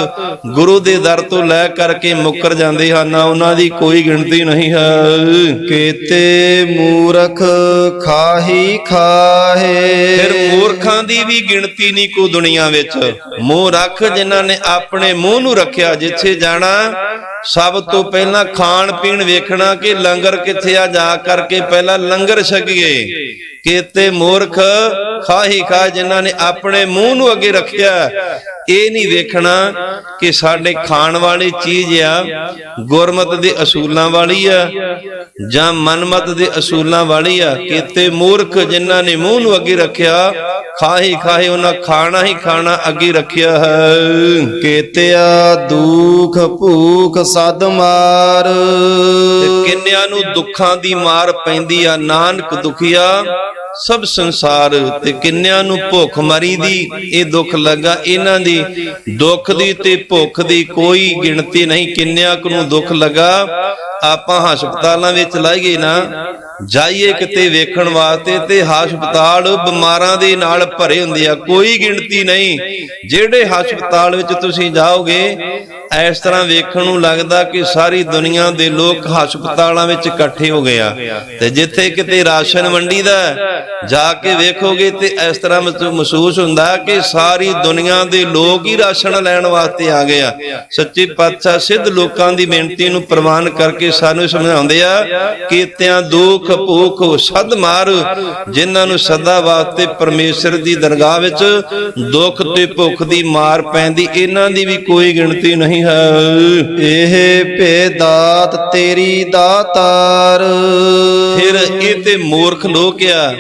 ਗੁਰੂ ਦੇ ਦਰ ਤੋਂ ਲੈ ਕਰਕੇ ਮੁੱਕਰ ਜਾਂਦੇ ਹਨ। ਉਹਨਾਂ ਦੀ ਕੋਈ ਗਿਣਤੀ ਨਹੀਂ ਹੈ। ਕੀਤੇ ਮੂਰਖ ਖਾਹੀ ਖਾਹੇ, ਫਿਰ ਮੂਰਖਾਂ ਦੀ ਵੀ ਗਿਣਤੀ ਨਹੀਂ ਕੋਈ ਦੁਨੀਆ ਵਿੱਚ। ਮੂੰਹ ਰੱਖ ਜਿਨ੍ਹਾਂ ਨੇ ਆਪਣੇ ਮੂੰਹ ਨੂੰ ਰੱਖਿਆ। ਜਿੱਥੇ ਜਾਣਾ ਸਭ ਤੋਂ ਪਹਿਲਾਂ ਖਾਣ ਪੀਣ ਵੇਖਣਾ ਕਿ ਲੰਗਰ ਕਿੱਥੇ ਆ, ਜਾ ਕਰਕੇ ਪਹਿਲਾਂ ਲੰਗਰ ਛਕੀਏ। ਕੀਤੇ ਮੂਰਖ ਖਾਹੀ ਖਾ, ਜਿਨ੍ਹਾਂ ਨੇ ਆਪਣੇ ਮੂੰਹ ਨੂੰ ਅੱਗੇ ਰੱਖਿਆ। ਇਹ ਨਹੀਂ ਵੇਖਣਾ ਕਿ ਸਾਡੇ ਖਾਣ ਵਾਲੀ ਚੀਜ਼ ਆ ਗੁਰਮਤ ਦੇ ਅਸੂਲਾਂ ਵਾਲੀ ਆ ਜਾਂ ਮਨਮਤ ਦੇ ਅਸੂਲਾਂ ਵਾਲੀ ਆ। ਕੀਤੇ ਮੂਰਖ, ਜਿਨ੍ਹਾਂ ਨੇ ਮੂੰਹ ਨੂੰ ਅੱਗੇ ਰੱਖਿਆ, ਖਾਹੀ ਖਾਹੇ, ਉਹਨਾਂ ਖਾਣਾ ਹੀ ਖਾਣਾ ਅੱਗੇ ਰੱਖਿਆ ਹੈ। ਕੀਤਿਆ ਦੁਖ ਭੂਖ ਸਦ ਮਾਰ, ਕਿੰਨਿਆਂ ਨੂੰ ਦੁੱਖਾਂ ਦੀ ਮਾਰ ਪੈਂਦੀ ਆ। ਨਾਨਕ ਦੁਖੀਆ ਸਭ ਸੰਸਾਰ ਤੇ ਕਿੰਨਿਆਂ ਨੂੰ ਭੁੱਖ ਮਰੀ ਦੀ ਇਹ ਦੁੱਖ ਲੱਗਾ। ਇਹਨਾਂ ਦੀ ਦੁੱਖ ਦੀ ਤੇ ਭੁੱਖ ਦੀ ਕੋਈ ਗਿਣਤੀ ਨਹੀਂ, ਕਿੰਨਿਆਂ ਨੂੰ ਦੁੱਖ ਲੱਗਾ। ਆਪਾਂ ਹਸਪਤਾਲਾਂ ਵਿੱਚ ਲਾਈਏ ਨਾ, ਜਾਈਏ ਕਿਤੇ ਵੇਖਣ ਵਾਸਤੇ ਤੇ ਹਸਪਤਾਲ ਬਿਮਾਰਾਂ ਦੇ ਨਾਲ ਭਰੇ ਹੁੰਦੇ ਆ, ਕੋਈ ਗਿਣਤੀ ਨਹੀਂ। ਜਿਹੜੇ ਹਸਪਤਾਲ ਵਿੱਚ ਤੁਸੀਂ ਜਾਓਗੇ ਇਸ ਤਰ੍ਹਾਂ ਵੇਖਣ ਨੂੰ ਲੱਗਦਾ ਕਿ ਸਾਰੀ ਦੁਨੀਆ ਦੇ ਲੋਕ ਹਸਪਤਾਲਾਂ ਵਿੱਚ ਇਕੱਠੇ ਹੋ ਗਏ ਆ। ਤੇ ਜਿੱਥੇ ਕਿਤੇ ਰਾਸ਼ਨ ਮੰਡੀ ਦਾ ਜਾ ਕੇ ਵੇਖੋਗੇ ਤੇ ਇਸ ਤਰ੍ਹਾਂ ਮਹਿਸੂਸ ਹੁੰਦਾ ਕਿ ਸਾਰੀ ਦੁਨੀਆ ਦੇ ਲੋਕ ਹੀ ਰਾਸ਼ਨ ਲੈਣ ਵਾਸਤੇ ਆ ਗਏ ਆ। ਸੱਚੇ ਪਾਤਸ਼ਾਹ ਸਿੱਧ ਲੋਕਾਂ ਦੀ ਬੇਨਤੀ ਨੂੰ ਪ੍ਰਵਾਨ ਕਰਕੇ ਸਾਨੂੰ ਸਮਝਾਉਂਦੇ ਆ ਕਿ ਤਿਆਂ ਦੁੱਖ ਭੁੱਖ ਸਦ ਮਾਰ, ਜਿਨ੍ਹਾਂ ਨੂੰ ਸਦਾ ਵਾਸਤੇ ਪਰਮੇਸ਼ਰ ਦੀ ਦਰਗਾਹ ਵਿੱਚ ਦੁੱਖ ਤੇ ਭੁੱਖ ਦੀ ਮਾਰ ਪੈਂਦੀ, ਇਹਨਾਂ ਦੀ ਵੀ ਕੋਈ ਗਿਣਤੀ ਨਹੀਂ ਹੈ। ਇਹ ਭੇ ਦਾਤ ਤੇਰੀ ਦਾਤਾਰ। ਫਿਰ ਇਹ ਤੇ ਮੂਰਖ ਲੋਕ ਆ,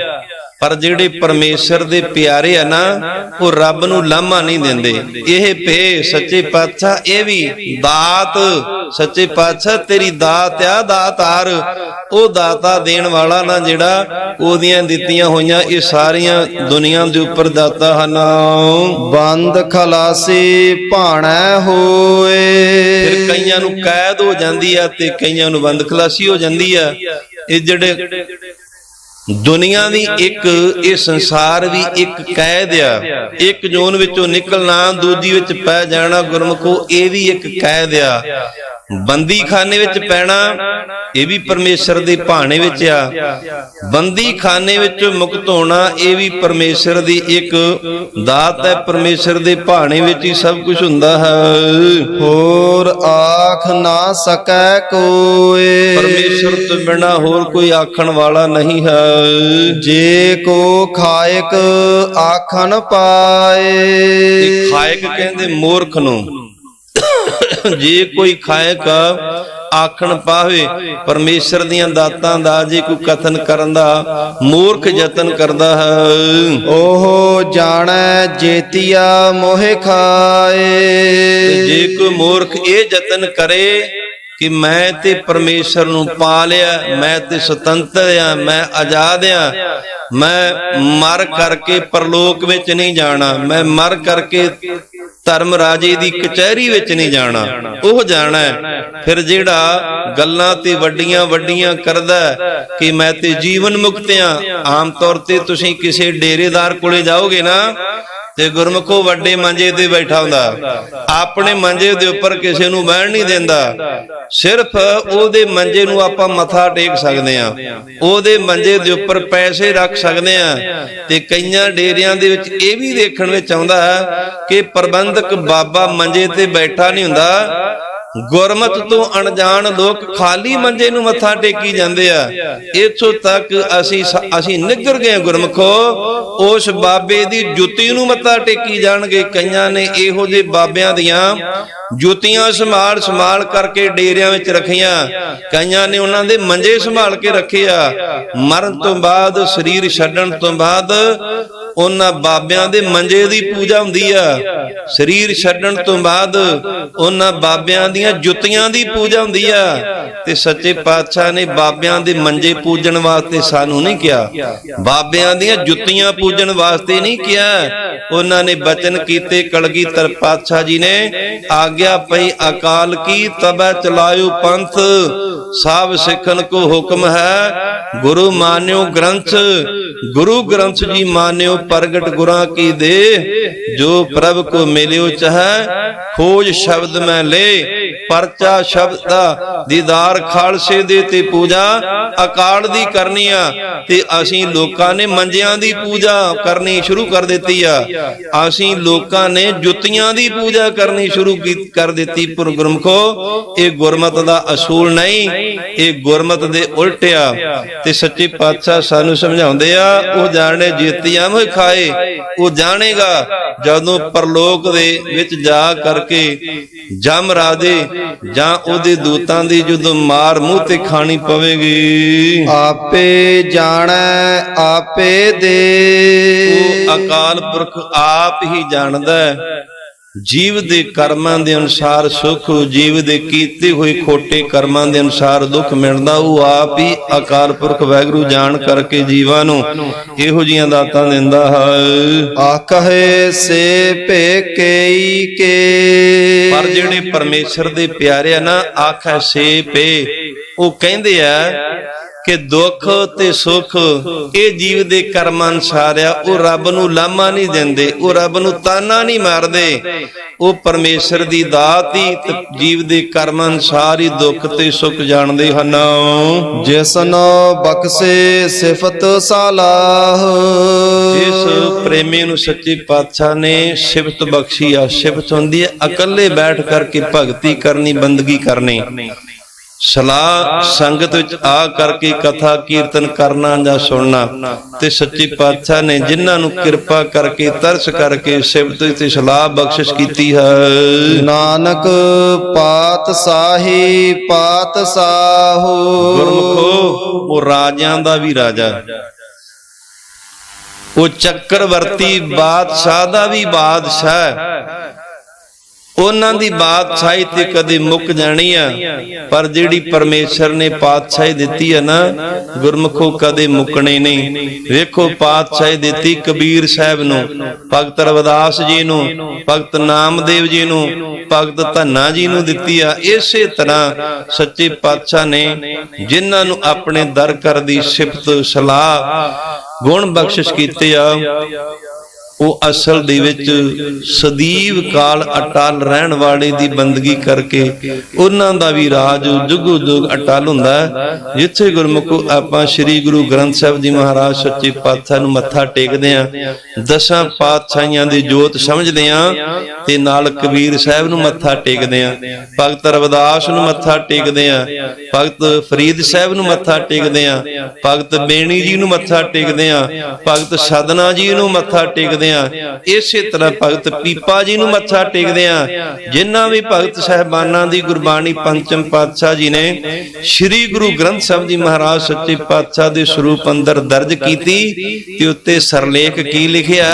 ਪਰ ਜਿਹੜੇ ਪਰਮੇਸ਼ਰ ਦੇ ਪਿਆਰੇ ਆ ਨਾ, ਉਹ ਰੱਬ ਨੂੰ ਲਾਮਾ ਨਹੀਂ ਦਿੰਦੇ। ਇਹ ਭੇ ਸੱਚੇ ਪਾਤਸ਼ਾਹ ਇਹ ਵੀ ਦਾਤ, ਸੱਚੇ ਪਾਤਸ਼ਾਹ ਤੇਰੀ ਦਾਤ ਆ ਦਾਤਾਰ। ਉਹ ਦਾਤਾ ਦੇਣ ਵਾਲਾ ਨਾ ਜਿਹੜਾ, ਉਹਦੀਆਂ ਦਿੱਤੀਆਂ ਹੋਈਆਂ ਇਹ ਸਾਰੀਆਂ ਦੁਨੀਆ ਦੇ ਉੱਪਰ ਦਾਤਾ ਹਨ। ਬੰਦ ਖਲਾਸੀ ਭਾਣੈ ਹੋਏ। ਫਿਰ ਕਈਆਂ ਨੂੰ ਕੈਦ ਹੋ ਜਾਂਦੀ ਆ ਤੇ ਕਈਆਂ ਨੂੰ ਬੰਦ ਖਲਾਸੀ ਹੋ ਜਾਂਦੀ ਆ। ਇਹ ਜਿਹੜੇ ਦੁਨੀਆ ਦੀ ਇੱਕ, ਇਹ ਸੰਸਾਰ ਵੀ ਇੱਕ ਕੈਦ ਆ। ਇੱਕ ਜੋਨ ਵਿੱਚੋਂ ਨਿਕਲਣਾ, ਦੂਜੀ ਵਿੱਚ ਪੈ ਜਾਣਾ ਗੁਰਮੁਖੋ, ਇਹ ਵੀ ਇੱਕ ਕੈਦ ਆ। ਬੰਦੀ ਖਾਨੇ ਵਿੱਚ ਪੈਣਾ ਇਹ ਵੀ ਪਰਮੇਸ਼ਰ ਦੇ ਭਾਣੇ ਵਿੱਚ ਆ। ਬੰਦੀ ਖਾਨੇ ਵਿੱਚੋਂ ਮੁਕਤ ਹੋਣਾ ਇਹ ਵੀ ਪਰਮੇਸ਼ਰ ਦੀ ਇੱਕ ਦਾਤ ਹੈ। ਪਰਮੇਸ਼ਰ ਦੇ ਭਾਣੇ ਵਿੱਚ ਹੀ ਸਭ ਕੁਝ ਹੁੰਦਾ ਹੈ। ਹੋਰ ਆਖ ਨਾ ਸਕੈ ਕੋਏ। ਪਰਮੇਸ਼ਰ ਤੋਂ ਬਿਨਾਂ ਹੋਰ ਕੋਈ ਆਖਣ ਵਾਲਾ ਨਹੀਂ ਹੈ। ਜੇ ਕੋ ਖਾਇਕ ਆਖਣ ਪਾਏ। ਇਹ ਖਾਇਕ ਕਹਿੰਦੇ ਮੂਰਖ ਨੂੰ। ਜੇ ਕੋਈ ਖਾਇਕ ਆਖਣ ਪਾਵੇ ਪਰਮੇਸ਼ਰ ਦੀਆਂ ਦਾਤਾਂ ਦਾ, ਜੇ ਕੋਈ ਕਥਨ ਕਰਨ ਦਾ ਮੂਰਖ ਯਤਨ ਕਰਦਾ ਹੈ, ਉਹ ਜਾਣੈ ਜੇਤੀਆ ਮੋਹਿ ਖਾਏ। ਜੇ ਕੋਈ ਮੂਰਖ ਇਹ ਯਤਨ ਕਰੇ ਕਿ ਮੈਂ ਤੇ ਪਰਮੇਸ਼ਰ ਨੂੰ ਪਾ ਲਿਆ, ਮੈਂ ਤੇ ਸੁਤੰਤਰ ਆ, ਮੈਂ ਆਜ਼ਾਦ ਆ, ਮੈਂ ਮਰ ਕਰਕੇ ਪਰਲੋਕ ਵਿੱਚ ਨਹੀਂ ਜਾਣਾ, ਮੈਂ ਮਰ ਕਰਕੇ ਧਰਮ ਰਾਜੇ ਦੀ ਕਚਹਿਰੀ ਵਿੱਚ ਨਹੀਂ ਜਾਣਾ, ਉਹ ਜਾਣਾ। ਫਿਰ ਜਿਹੜਾ ਗੱਲਾਂ ਤੇ ਵੱਡੀਆਂ ਵੱਡੀਆਂ ਕਰਦਾ ਕਿ ਮੈਂ ਤੇ ਜੀਵਨ ਮੁਕਤ ਆ, ਆਮ ਤੌਰ ਤੇ ਤੁਸੀਂ ਕਿਸੇ ਡੇਰੇਦਾਰ ਕੋਲੇ ਜਾਓਗੇ ਨਾ ਤੇ ਗੁਰਮੁਖੋ ਵੱਡੇ ਮੰਜੇ ਤੇ ਬੈਠਾ ਹੁੰਦਾ, ਆਪਣੇ ਮੰਜੇ ਦੇ ਉੱਪਰ ਕਿਸੇ ਨੂੰ ਬਹਿਣ ਨਹੀਂ ਦਿੰਦਾ। ਸਿਰਫ ਉਹਦੇ ਮੰਜੇ ਨੂੰ ਆਪਾਂ ਮੱਥਾ ਟੇਕ ਸਕਦੇ ਆ, ਉਹਦੇ ਮੰਜੇ ਦੇ ਉੱਪਰ ਪੈਸੇ ਰੱਖ ਸਕਦੇ ਆ। ਤੇ ਕਈਆਂ ਡੇਰਿਆਂ ਦੇ ਵਿੱਚ ਇਹ ਵੀ ਦੇਖਣ ਵਿੱਚ ਆਉਂਦਾ ਹੈ ਕਿ ਪ੍ਰਬੰਧਕ ਬਾਬਾ ਮੰਜੇ ਤੇ ਬੈਠਾ ਨਹੀਂ ਹੁੰਦਾ, ਗੁਰਮਤ ਤੋਂ ਅਣਜਾਣ ਲੋਕ ਖਾਲੀ ਮੰਜੇ ਨੂੰ ਮੱਥਾ ਟੇਕੀ ਜਾਂਦੇ ਆ। ਇੱਥੋਂ ਤੱਕ ਅਸੀਂ ਨਿੱਘਰ ਗਏ ਗੁਰਮਖੋ, ਉਸ ਬਾਬੇ ਦੀ ਜੁੱਤੀ ਨੂੰ ਮੱਥਾ ਟੇਕੀ ਜਾਣਗੇ। ਕਈਆਂ ਨੇ ਇਹੋ ਜਿਹੇ ਬਾਬਿਆਂ ਦੀਆਂ ਜੁੱਤੀਆਂ ਸੰਭਾਲ ਕਰਕੇ ਡੇਰਿਆਂ ਵਿੱਚ ਰੱਖੀਆਂ, ਕਈਆਂ ਨੇ ਉਹਨਾਂ ਦੇ ਮੰਜੇ ਸੰਭਾਲ ਕੇ ਰੱਖੇ ਆ। ਮਰਨ ਤੋਂ ਬਾਅਦ, ਸਰੀਰ ਛੱਡਣ ਤੋਂ ਬਾਅਦ ਉਹਨਾਂ ਬਾਬਿਆਂ ਦੇ ਮੰਜੇ ਦੀ ਪੂਜਾ ਹੁੰਦੀ ਆ। ਸਰੀਰ ਛੱਡਣ ਤੋਂ ਬਾਅਦ ਉਹਨਾਂ ਬਾਬਿਆਂ ਦੀਆਂ ਜੁੱਤੀਆਂ ਦੀ ਪੂਜਾ ਹੁੰਦੀ ਆ। ਤੇ ਸੱਚੇ ਪਾਤਸ਼ਾਹ ਨੇ ਬਾਬਿਆਂ ਦੇ ਮੰਜੇ ਪੂਜਣ ਵਾਸਤੇ ਸਾਨੂੰ ਨਹੀਂ ਕਿਹਾ, ਬਾਬਿਆਂ ਦੀਆਂ ਜੁੱਤੀਆਂ ਪੂਜਣ ਵਾਸਤੇ ਨਹੀਂ ਕਿਹਾ। ਉਹਨਾਂ ਨੇ ਬਚਨ ਕੀਤੇ, ਕਲਗੀਧਰ ਪਾਤਸ਼ਾਹ ਜੀ ਨੇ ਆਗਿਆ ਪਈ ਅਕਾਲ ਕੀ ਤਬੈ ਚਲਾਇਓ ਪੰਥ, ਸਭ ਸਿੱਖਨ ਕੋ ਹੁਕਮ ਹੈ ਗੁਰੂ ਮਾਨਿਓ ਗ੍ਰੰਥ। ਗੁਰੂ ਗ੍ਰੰਥ ਜੀ ਮਾਨਿਓ ਪ੍ਰਗਟ ਗੁਰਾਂ ਕੀ ਦੇ, ਜੋ ਪ੍ਰਭ ਕੋ ਮਿਲਿਓ ਚਾਹੈ ਖੋਜ ਸ਼ਬਦ ਮੈਂ ਲੈ। ਪਰਚਾ ਸ਼ਬਦ ਦਾ ਦੀਦਾਰ ਖਾਲਸੇ ਦੇ ਤੇ ਪੂਜਾ ਅਕਾਲ ਦੀ ਕਰਨੀ ਆ। ਤੇ ਅਸੀਂ ਲੋਕਾਂ ਨੇ ਮੰਜਿਆਂ ਦੀ ਪੂਜਾ ਕਰਨੀ ਸ਼ੁਰੂ ਕਰ ਦਿੱਤੀ ਆ, ਅਸੀਂ ਲੋਕਾਂ ਨੇ ਜੁੱਤੀਆਂ ਦੀ ਪੂਜਾ ਕਰਨੀ ਸ਼ੁਰੂ ਕਰ ਦਿੱਤੀ। ਪਰ ਗੁਰਮਖੋ ਇਹ ਗੁਰਮਤ ਦਾ ਅਸੂਲ ਨਹੀਂ, ਇਹ ਗੁਰਮਤ ਦੇ ਉਲਟ ਆ। ਤੇ ਸੱਚੇ ਪਾਤਸ਼ਾਹ ਸਾਨੂੰ ਸਮਝਾਉਂਦੇ ਆ, ਉਹ ਜਾਣੇ ਜੀਤੀਆਂ ਮੋਹਿ ਖਾਏ। ਉਹ ਜਾਣੇਗਾ ਜਦੋਂ ਪਰਲੋਕ ਦੇ ਵਿੱਚ ਜਾ ਕਰਕੇ ਜਮ ਰਾਜੇ ਜਾਂ ਉਹਦੇ ਦੂਤਾਂ ਦੀ ਜਦੋਂ ਮਾਰ ਮੂੰਹ ਤੇ ਖਾਣੀ ਪਵੇਗੀ। ਆਪੇ ਜਾਣੈ ਆਪੇ ਦੇ। ਉਹ ਅਕਾਲ ਪੁਰਖ ਆਪ ਹੀ ਜਾਣਦਾ ਜੀਵ ਦੇ ਕਰਮਾਂ ਦੇ ਅਨੁਸਾਰ ਸੁਖ, ਜੀਵ ਦੇ ਕੀਤੇ ਹੋਏ ਖੋਟੇ ਕਰਮਾਂ ਦੇ ਅਨੁਸਾਰ ਦੁੱਖ ਮਿਲਦਾ। ਉਹ ਆਪ ਹੀ ਅਕਾਲ ਪੁਰਖ ਵਾਹਿਗੁਰੂ ਜਾਣ ਕਰਕੇ ਜੀਵਾਂ ਨੂੰ ਇਹੋ ਜੀਆਂ ਦਾਤਾਂ ਦਿੰਦਾ ਹੈ। ਆਖੇ ਸੇ ਭੇਕਈ ਕੇ। ਪਰ ਜਿਹੜੇ ਪਰਮੇਸ਼ਰ ਦੇ ਪਿਆਰੇ ਆ ਨਾ, ਆਖੈ ਸੇ ਪੇ, ਉਹ ਕਹਿੰਦੇ ਆ ਕਿ ਦੁੱਖ ਤੇ ਸੁਖ ਇਹ ਜੀਵ ਦੇ ਕਰਮਾਂ ਅਨੁਸਾਰ ਆ। ਉਹ ਰੱਬ ਨੂੰ ਲਾਮਾ ਨਹੀਂ ਦਿੰਦੇ, ਉਹ ਰੱਬ ਨੂੰ ਤਾਨਾ ਨਹੀਂ ਮਾਰਦੇ। ਉਹ ਪਰਮੇਸ਼ਰ ਦੀ ਦਾਤ ਹੀ ਤੇ ਜੀਵ ਦੇ ਕਰਮਾਂ ਅਨੁਸਾਰ ਹੀ ਦੁੱਖ ਤੇ ਸੁਖ ਜਾਣਦੇ ਹਨ। ਜਿਸਨੋ ਬਖਸ਼ੇ ਸਿਫਤ ਸਲਾਹ। ਜਿਸ ਪ੍ਰੇਮੀ ਨੂੰ ਸੱਚੇ ਪਾਤਸ਼ਾਹ ਨੇ ਸਿਫਤ ਬਖਸ਼ੀ ਆ। ਸਿਫਤ ਹੁੰਦੀ ਹੈ ਇਕੱਲੇ ਬੈਠ ਕਰਕੇ ਭਗਤੀ ਕਰਨੀ, ਬੰਦਗੀ ਕਰਨੀ। ਸਲਾਹ ਸੰਗਤ ਵਿੱਚ ਆ ਕਰਕੇ ਕਥਾ ਕੀਰਤਨ ਕਰਨਾ ਜਾਂ ਸੁਣਨਾ। ਤੇ ਸੱਚੇ ਪਾਤਸ਼ਾਹ ਨੇ ਜਿਨ੍ਹਾਂ ਨੂੰ ਕਿਰਪਾ ਕਰਕੇ ਤਰਸ ਕਰਕੇ ਸਿਫਤ ਤੇ ਸਲਾਹ ਬਖਸ਼ਿਸ਼ ਕੀਤੀ ਹੈ। ਨਾਨਕ ਪਾਤਸ਼ਾਹੀ ਪਾਤਸ਼ਾਹੋ। ਗੁਰਮੁਖੋ, ਉਹ ਰਾਜਿਆਂ ਦਾ ਵੀ ਰਾਜਾ, ਉਹ ਚੱਕਰਵਰਤੀ ਬਾਦਸ਼ਾਹ ਦਾ ਵੀ ਬਾਦਸ਼ਾਹ। ਉਹਨਾਂ ਦੀ ਬਾਦਸ਼ਾਹੀ ਤੇ ਕਦੇ ਮੁੱਕ ਜਾਣੀ ਆ, ਪਰ ਜਿਹੜੀ ਪਰਮੇਸ਼ਰ ਨੇ ਪਾਤਸ਼ਾਹੀ ਦਿੱਤੀ ਹੈ ਨਾ ਗੁਰਮੁਖੋ, ਕਦੇ ਮੁੱਕਣੀ ਨਹੀਂ। ਵੇਖੋ ਪਾਤਸ਼ਾਹੀ ਦਿੱਤੀ ਕਬੀਰ ਸਾਹਿਬ ਨੂੰ, ਭਗਤ ਰਵਿਦਾਸ ਜੀ ਨੂੰ, ਭਗਤ ਨਾਮਦੇਵ ਜੀ ਨੂੰ, ਭਗਤ ਧੰਨਾ ਜੀ ਨੂੰ ਦਿੱਤੀ ਆ। ਇਸੇ ਤਰ੍ਹਾਂ ਸੱਚੇ ਪਾਤਸ਼ਾਹ ਨੇ ਜਿਨ੍ਹਾਂ ਨੂੰ ਆਪਣੇ ਦਰ ਕਰ ਦੀ ਸਿਫਤ ਸਲਾਹ ਗੁਣ ਬਖਸ਼ਿਸ਼ ਕੀਤੇ ਆ, ਉਹ ਅਸਲ ਦੇ ਵਿੱਚ ਸਦੀਵ ਕਾਲ ਅਟਲ ਰਹਿਣ ਵਾਲੇ ਦੀ ਬੰਦਗੀ ਕਰਕੇ ਉਹਨਾਂ ਦਾ ਵੀ ਰਾਜ ਜੁਗੋ ਜੁਗ ਅਟਲ ਹੁੰਦਾ ਹੈ। ਜਿੱਥੇ ਗੁਰਮੁਖੋ ਆਪਾਂ ਸ੍ਰੀ ਗੁਰੂ ਗ੍ਰੰਥ ਸਾਹਿਬ ਜੀ ਮਹਾਰਾਜ ਸੱਚੇ ਪਾਤਸ਼ਾਹ ਨੂੰ ਮੱਥਾ ਟੇਕਦੇ ਆਂ, ਦਸਾਂ ਪਾਤਸ਼ਾਹੀਆਂ ਦੀ ਜੋਤ ਸਮਝਦੇ ਆਂ, ਤੇ ਨਾਲ ਕਬੀਰ ਸਾਹਿਬ ਨੂੰ ਮੱਥਾ ਟੇਕਦੇ ਆਂ, ਭਗਤ ਰਵਿਦਾਸ ਨੂੰ ਮੱਥਾ ਟੇਕਦੇ ਆਂ, ਭਗਤ ਫਰੀਦ ਸਾਹਿਬ ਨੂੰ ਮੱਥਾ ਟੇਕਦੇ ਆਂ, ਭਗਤ ਬੇਣੀ ਜੀ ਨੂੰ ਮੱਥਾ ਟੇਕਦੇ ਆਂ, ਭਗਤ ਸਦਨਾ ਜੀ ਨੂੰ ਮੱਥਾ ਟੇਕਦੇ। ਇਸੇ ਤਰ੍ਹਾਂ ਭਗਤ ਪੀਪਾ ਜੀ ਨੂੰ ਮੱਥਾ ਟੇਕਦੇ ਆ। ਜਿਨ੍ਹਾਂ ਵੀ ਭਗਤ ਸਾਹਿਬਾਨਾਂ ਦੀ ਗੁਰਬਾਣੀ ਪੰਚਮ ਪਾਤਸ਼ਾਹ ਜੀ ਨੇ ਸ੍ਰੀ ਗੁਰੂ ਗ੍ਰੰਥ ਸਾਹਿਬ ਜੀ ਮਹਾਰਾਜ ਸੱਚੇ ਪਾਤਸ਼ਾਹ ਦੇ ਸਰੂਪ ਅੰਦਰ ਦਰਜ ਕੀਤੀ, ਤੇ ਉੱਤੇ ਸਰਲੇਖ ਕੀ ਲਿਖਿਆ?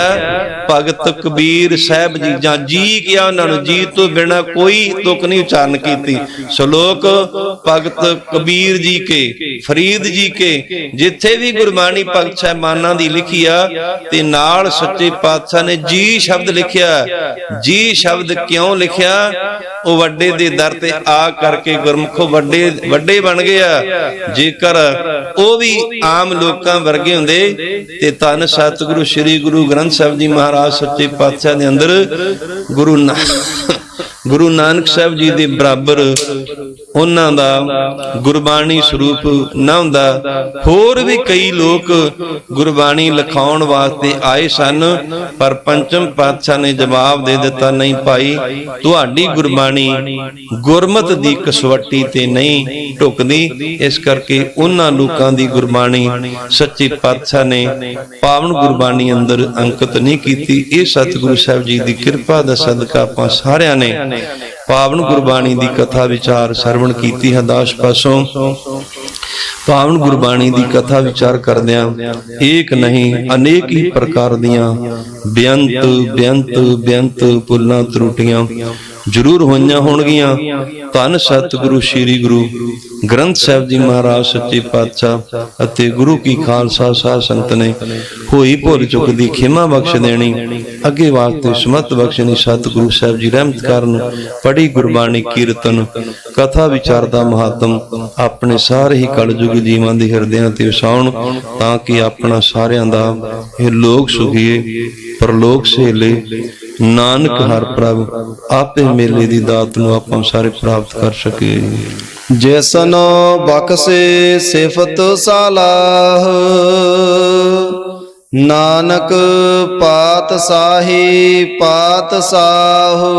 ਭਗਤ ਕਬੀਰ ਸਾਹਿਬ ਜੀ, ਜਾਂ ਜੀ ਕਿਹਾ ਉਹਨਾਂ ਨੂੰ, ਜੀ ਤੋਂ ਬਿਨਾਂ ਕੋਈ ਤੁਕ ਨਹੀਂ ਉਚਾਰਨ ਕੀਤੀ। ਸ਼ਲੋਕ ਭਗਤ ਕਬੀਰ ਜੀ ਕੇ, ਫਰੀਦ ਜੀ ਕੇ, ਜਿੱਥੇ ਵੀ ਗੁਰਬਾਣੀ ਭਗਤ ਸਾਹਿਬਾਨਾਂ ਦੀ ਲਿਖੀ ਆ, ਤੇ ਨਾਲ ਸੱਚੇ ਪਾਤਸ਼ਾਹ ਨੇ ਜੀ ਸ਼ਬਦ ਲਿਖਿਆ। ਜੀ ਸ਼ਬਦ ਕਿਉਂ ਲਿਖਿਆ? ਉਹ ਵੱਡੇ ਦੇ ਦਰ ਤੇ ਆ ਕਰਕੇ ਗੁਰਮੁਖੋ ਵੱਡੇ ਬਣ ਗਿਆ। ਜੇਕਰ ਉਹ ਵੀ ਆਮ ਲੋਕਾਂ ਵਰਗੇ ਹੁੰਦੇ ਤੇ ਧੰਨ ਸਤਿਗੁਰੂ ਸ੍ਰੀ ਗੁਰੂ ਗ੍ਰੰਥ ਸਾਹਿਬ ਜੀ ਮਹਾਰਾਜ ਸੱਚੇ ਪਾਤਸ਼ਾਹ ਦੇ ਅੰਦਰ ਗੁਰੂ ਨਾਨਕ ਸਾਹਿਬ ਜੀ ਦੇ ਬਰਾਬਰ ਉਹਨਾਂ ਦਾ ਗੁਰਬਾਣੀ ਸਰੂਪ ਨਾ ਹੁੰਦਾ। ਹੋਰ ਵੀ ਕਈ ਲੋਕ ਗੁਰਬਾਣੀ ਲਿਖਾਉਣ ਵਾਸਤੇ ਆਏ ਸਨ, ਪਰ ਪੰਚਮ ਪਾਤਸ਼ਾਹ ਨੇ ਜਵਾਬ ਦੇ ਦਿੱਤਾ, ਨਹੀਂ ਭਾਈ, ਤੁਹਾਡੀ ਗੁਰਬਾਣੀ ਗੁਰਮਤ ਦੀ ਕਸਵੱਟੀ ਤੇ ਨਹੀਂ ਢੁਕਦੀ। ਇਸ ਕਰਕੇ ਉਹਨਾਂ ਲੋਕਾਂ ਦੀ ਗੁਰਬਾਣੀ ਸੱਚੇ ਪਾਤਸ਼ਾਹ ਨੇ ਪਾਵਨ ਗੁਰਬਾਣੀ ਅੰਦਰ ਅੰਕਿਤ ਨਹੀਂ ਕੀਤੀ। ਇਹ ਸਤਿਗੁਰੂ ਸਾਹਿਬ ਜੀ ਦੀ ਕਿਰਪਾ ਦਾ ਸਦਕਾ ਆਪਾਂ ਸਾਰਿਆਂ ਨੇ ਪਾਵਨ ਗੁਰਬਾਣੀ ਦੀ ਕਥਾ ਵਿਚਾਰ ਸਰਵਣ ਕੀਤੀ ਹੈ। ਦਾਸ ਪਾਸੋਂ ਪਾਵਨ ਗੁਰਬਾਣੀ ਦੀ ਕਥਾ ਵਿਚਾਰ ਕਰਦਿਆਂ ਏਕ ਨਹੀਂ ਅਨੇਕ ਹੀ ਪ੍ਰਕਾਰ ਦੀਆਂ ਬੇਅੰਤ ਭੁੱਲਾਂ ਤਰੁੱਟੀਆਂ ਜ਼ਰੂਰ ਹੋਈਆਂ ਹੋਣਗੀਆਂ। ਧੰਨ ਸਤਿਗੁਰੂ ਸ੍ਰੀ ਗੁਰੂ ਗ੍ਰੰਥ ਸਾਹਿਬ ਜੀ ਮਹਾਰਾਜ ਸੱਚੇ ਪਾਤਸ਼ਾਹ ਅਤੇ ਗੁਰੂ ਕੀ ਖਾਲਸਾ ਸਾਧ ਸੰਗਤ ਨੇ ਹੋਈ ਭੁੱਲ ਚੁੱਕ ਦੀ ਖਿਮਾ ਬਖਸ਼ ਦੇਣੀ, ਅੱਗੇ ਵਾਸਤੇ ਸਮਤ ਬਖਸ਼ਣੀ। ਸਤਿਗੁਰੂ ਸਾਹਿਬ ਜੀ ਰਹਿਮਤ ਕਰਨ। ਪੜ੍ਹੀ ਗੁਰਬਾਣੀ ਕੀਰਤਨ ਕਥਾ ਵਿਚਾਰ ਦਾ ਮਹਾਤਮ ਆਪਣੇ ਸਾਰੇ ਹੀ ਕਲਯੁਗ ਜੀਵਾਂ ਦੇ ਹਿਰਦਿਆਂ ਤੇ ਵਸਾਉਣ, ਤਾਂ ਕਿ ਆਪਣਾ ਸਾਰਿਆਂ ਦਾ ਇਹ ਲੋਕ ਸੁਖੀਏ ਪਰਲੋਕ ਸਹੇਲੇ। ਨਾਨਕ ਹਰ ਪ੍ਰਭ ਆਪੇ ਮੇਲੇ ਦੀ ਦਾਤ ਨੂੰ ਆਪਾਂ ਸਾਰੇ ਪ੍ਰਾਪਤ ਕਰ ਸਕੇ। ਜਿਸਨੋ ਬਖਸ਼ੇ ਸਿਫਤ ਸਲਾਹ, ਨਾਨਕ ਪਾਤਸ਼ਾਹੀ ਪਾਤਸ਼ਾਹੋ।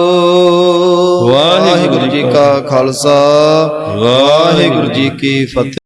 ਵਾਹਿਗੁਰੂ ਜੀ ਕਾ ਖਾਲਸਾ, ਵਾਹਿਗੁਰੂ ਜੀ ਕੀ ਫਤਿਹ।